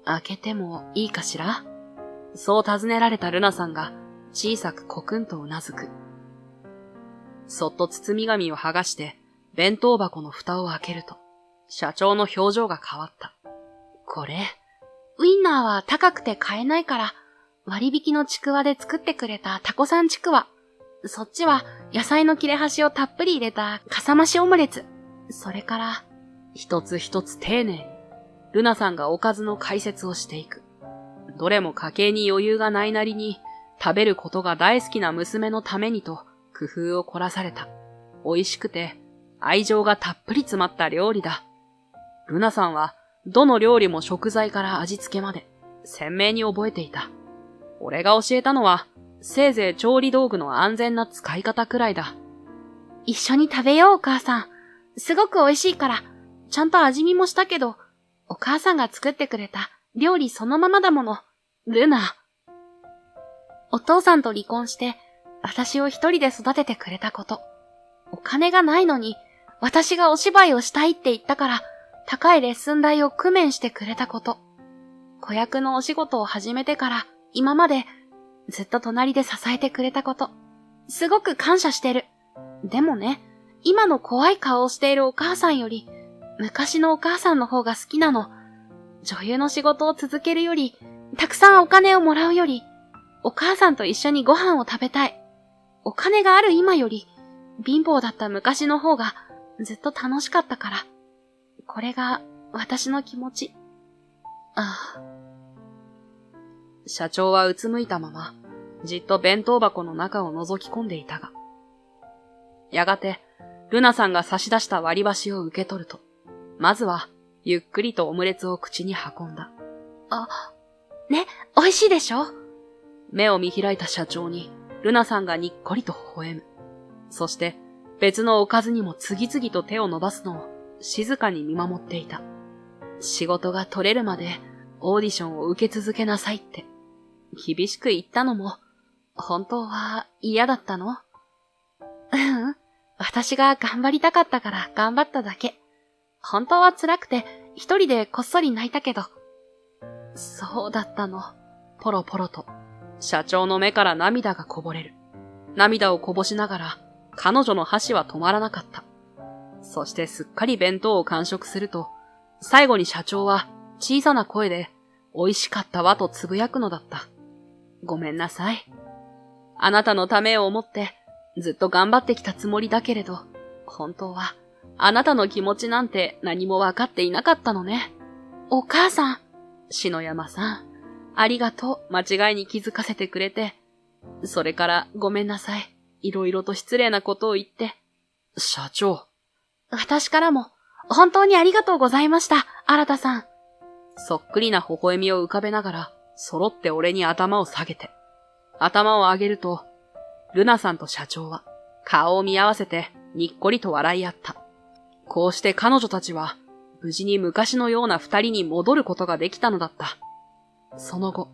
開けてもいいかしら？そう尋ねられたルナさんが小さくコクンとうなずく。そっと包み紙を剥がして弁当箱の蓋を開けると、社長の表情が変わった。これ、ウインナーは高くて買えないから、割引のちくわで作ってくれたタコさんちくわ。そっちは野菜の切れ端をたっぷり入れたかさ増しオムレツ。それから、一つ一つ丁寧に、ルナさんがおかずの解説をしていく。どれも家計に余裕がないなりに、食べることが大好きな娘のためにと工夫を凝らされた。美味しくて、愛情がたっぷり詰まった料理だ。ルナさんは、どの料理も食材から味付けまで、鮮明に覚えていた。俺が教えたのは、せいぜい調理道具の安全な使い方くらいだ。一緒に食べようお母さん。すごく美味しいから、ちゃんと味見もしたけど、お母さんが作ってくれた料理そのままだもの。ルナ。お父さんと離婚して、私を一人で育ててくれたこと。お金がないのに、私がお芝居をしたいって言ったから、高いレッスン代を工面してくれたこと。子役のお仕事を始めてから、今まで、ずっと隣で支えてくれたこと。すごく感謝してる。でもね、今の怖い顔をしているお母さんより、昔のお母さんの方が好きなの。女優の仕事を続けるより、たくさんお金をもらうより、お母さんと一緒にご飯を食べたい。お金がある今より、貧乏だった昔の方がずっと楽しかったから。これが私の気持ち。ああ。社長はうつむいたまま、じっと弁当箱の中を覗き込んでいたが、やがて、ルナさんが差し出した割り箸を受け取ると、まずは、ゆっくりとオムレツを口に運んだ。ね、美味しいでしょ？目を見開いた社長に、ルナさんがにっこりと微笑む。そして、別のおかずにも次々と手を伸ばすのを静かに見守っていた。仕事が取れるまでオーディションを受け続けなさいって、厳しく言ったのも、本当は嫌だったの？私が頑張りたかったから頑張っただけ。本当は辛くて一人でこっそり泣いたけど。そうだったの。ポロポロと、社長の目から涙がこぼれる。涙をこぼしながら、彼女の箸は止まらなかった。そしてすっかり弁当を完食すると、最後に社長は小さな声で、美味しかったわとつぶやくのだった。ごめんなさい。あなたのためを思って、ずっと頑張ってきたつもりだけれど、本当は、あなたの気持ちなんて何もわかっていなかったのね。お母さん。篠山さん、ありがとう、間違いに気づかせてくれて。それからごめんなさい。いろいろと失礼なことを言って。社長。私からも、本当にありがとうございました、新さん。そっくりな微笑みを浮かべながら、揃って俺に頭を下げて。頭を上げると、ルナさんと社長は、顔を見合わせて、にっこりと笑い合った。こうして彼女たちは、無事に昔のような二人に戻ることができたのだった。その後、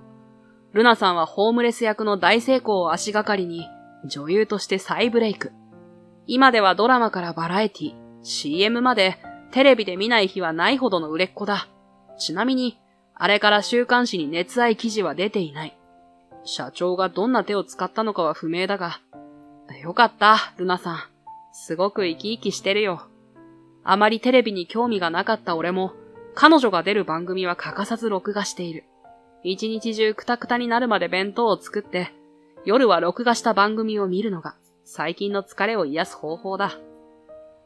ルナさんはホームレス役の大成功を足がかりに、女優として再ブレイク。今ではドラマからバラエティ、CM まで、テレビで見ない日はないほどの売れっ子だ。ちなみに、あれから週刊誌に熱愛記事は出ていない。社長がどんな手を使ったのかは不明だが、よかった、ルナさん。すごく生き生きしてるよ。あまりテレビに興味がなかった俺も、彼女が出る番組は欠かさず録画している。一日中クタクタになるまで弁当を作って、夜は録画した番組を見るのが、最近の疲れを癒す方法だ。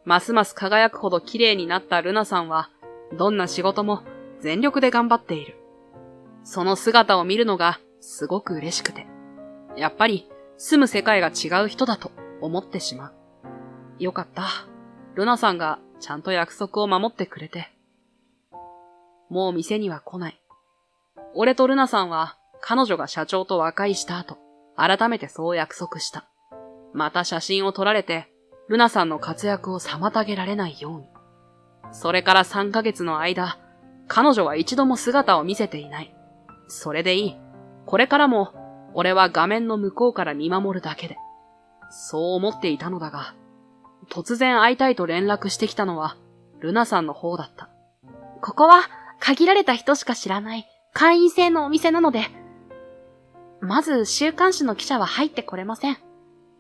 ますます輝くほど綺麗になったルナさんは、どんな仕事も全力で頑張っている。その姿を見るのがすごく嬉しくて、やっぱり住む世界が違う人だと思ってしまう。よかった。ルナさんがちゃんと約束を守ってくれて。もう店には来ない。俺とルナさんは彼女が社長と和解した後、改めてそう約束した。また写真を撮られて、ルナさんの活躍を妨げられないように。それから3ヶ月の間、彼女は一度も姿を見せていない。それでいい。これからも、俺は画面の向こうから見守るだけで。そう思っていたのだが、突然会いたいと連絡してきたのは、ルナさんの方だった。ここは、限られた人しか知らない、会員制のお店なので、まず週刊誌の記者は入ってこれません。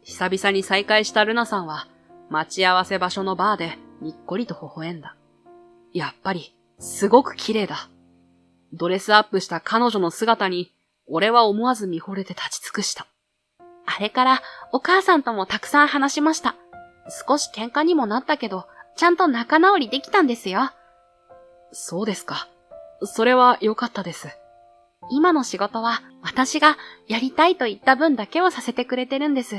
久々に再会したルナさんは、待ち合わせ場所のバーでにっこりと微笑んだ。やっぱり、すごく綺麗だ。ドレスアップした彼女の姿に、俺は思わず見惚れて立ち尽くした。あれからお母さんともたくさん話しました。少し喧嘩にもなったけど、ちゃんと仲直りできたんですよ。そうですか。それは良かったです。今の仕事は私がやりたいと言った分だけをさせてくれてるんです。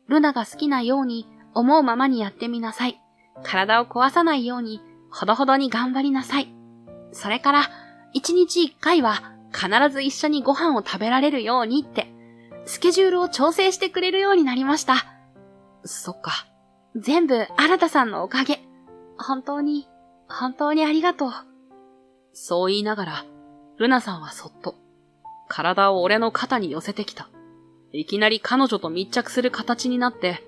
ルナが好きなように思うままにやってみなさい。体を壊さないようにほどほどに頑張りなさい。それから1日1回は必ず一緒にご飯を食べられるようにって、スケジュールを調整してくれるようになりました。そっか。全部新さんのおかげ。本当にありがとう。そう言いながら、ルナさんはそっと、体を俺の肩に寄せてきた。いきなり彼女と密着する形になって、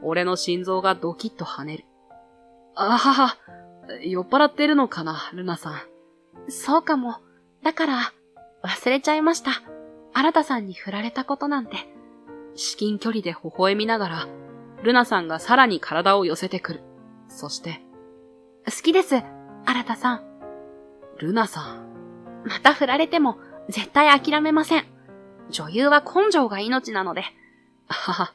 俺の心臓がドキッと跳ねる。あはは、酔っ払ってるのかな、ルナさん。そうかも。だから、忘れちゃいました。新さんに振られたことなんて。至近距離で微笑みながら、ルナさんがさらに体を寄せてくる。そして、好きです、新さん。ルナさん。また振られても、絶対諦めません。女優は根性が命なので。はは、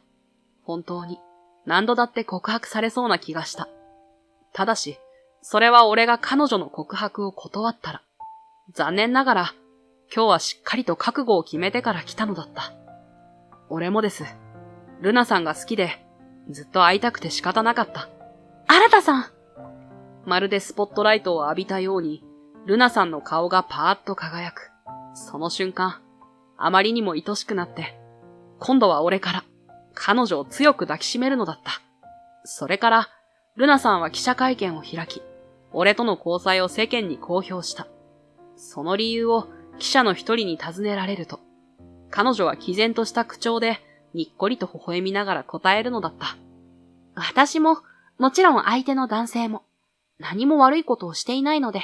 本当に、何度だって告白されそうな気がした。ただし、それは俺が彼女の告白を断ったら。残念ながら、今日はしっかりと覚悟を決めてから来たのだった。俺もです。ルナさんが好きで、ずっと会いたくて仕方なかった。新さん。まるでスポットライトを浴びたように、ルナさんの顔がパーッと輝く。その瞬間、あまりにも愛しくなって、今度は俺から、彼女を強く抱きしめるのだった。それから、ルナさんは記者会見を開き、俺との交際を世間に公表した。その理由を記者の一人に尋ねられると、彼女は毅然とした口調で、にっこりと微笑みながら答えるのだった。私も、もちろん相手の男性も、何も悪いことをしていないので、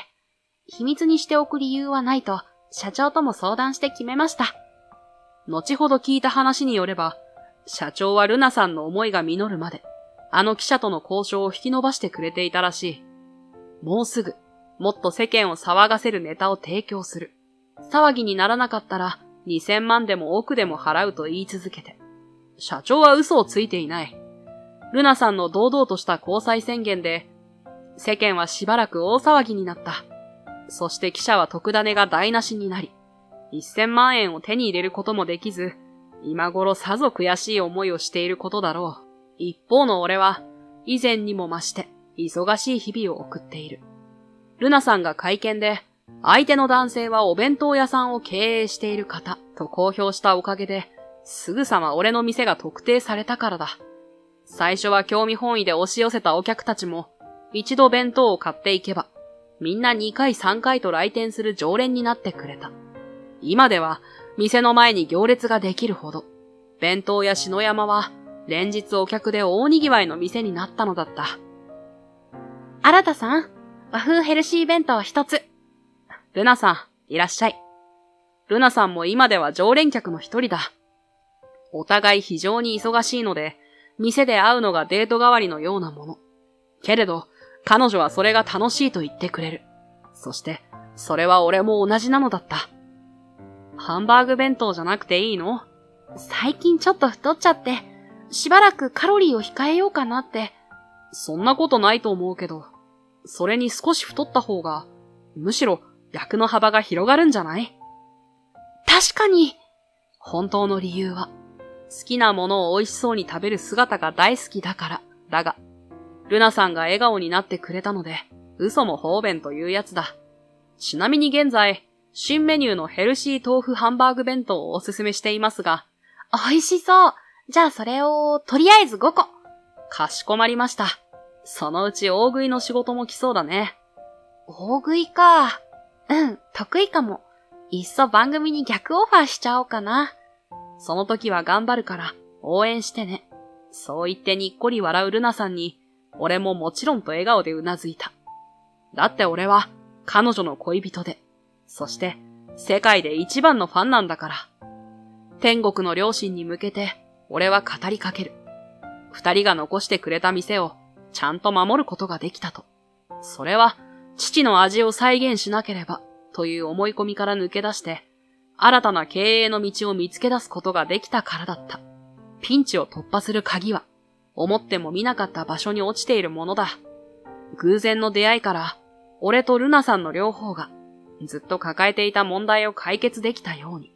秘密にしておく理由はないと、社長とも相談して決めました。後ほど聞いた話によれば、社長はルナさんの思いが実るまで、あの記者との交渉を引き延ばしてくれていたらしい。もうすぐ、もっと世間を騒がせるネタを提供する。騒ぎにならなかったら、2000万でも億でも払うと言い続けて。社長は嘘をついていない。ルナさんの堂々とした交際宣言で、世間はしばらく大騒ぎになった。そして記者は特ダネが台無しになり、1000万円を手に入れることもできず、今頃さぞ悔しい思いをしていることだろう。一方の俺は、以前にも増して、忙しい日々を送っている。ルナさんが会見で、相手の男性はお弁当屋さんを経営している方と公表したおかげで、すぐさま俺の店が特定されたからだ。最初は興味本位で押し寄せたお客たちも、一度弁当を買っていけば、みんな2回3回と来店する常連になってくれた。今では、店の前に行列ができるほど、弁当屋篠山は、連日お客で大賑わいの店になったのだった。新さん、和風ヘルシー弁当一つ。ルナさん、いらっしゃい。ルナさんも今では常連客の一人だ。お互い非常に忙しいので、店で会うのがデート代わりのようなもの。けれど、彼女はそれが楽しいと言ってくれる。そして、それは俺も同じなのだった。ハンバーグ弁当じゃなくていいの？最近ちょっと太っちゃって、しばらくカロリーを控えようかなって。そんなことないと思うけど、それに少し太った方が、むしろ役の幅が広がるんじゃない？確かに。本当の理由は、好きなものを美味しそうに食べる姿が大好きだから。だが、ルナさんが笑顔になってくれたので、嘘も方便というやつだ。ちなみに現在、新メニューのヘルシー豆腐ハンバーグ弁当をおすすめしていますが、美味しそう。じゃあそれを、とりあえず5個。かしこまりました。そのうち大食いの仕事も来そうだね。大食いか。うん、得意かも。いっそ番組に逆オファーしちゃおうかな。その時は頑張るから応援してね。そう言ってにっこり笑うルナさんに、俺ももちろんと笑顔でうなずいた。だって俺は彼女の恋人で、そして世界で一番のファンなんだから。天国の両親に向けて俺は語りかける。二人が残してくれた店をちゃんと守ることができたと。それは父の味を再現しなければという思い込みから抜け出して、新たな経営の道を見つけ出すことができたからだった。ピンチを突破する鍵は、思っても見なかった場所に落ちているものだ。偶然の出会いから、俺とルナさんの両方が、ずっと抱えていた問題を解決できたように。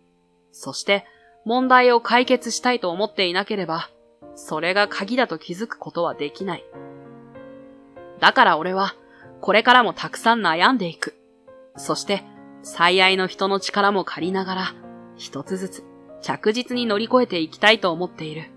そして、問題を解決したいと思っていなければ、それが鍵だと気づくことはできない。だから俺は、これからもたくさん悩んでいく。そして、最愛の人の力も借りながら、一つずつ着実に乗り越えていきたいと思っている。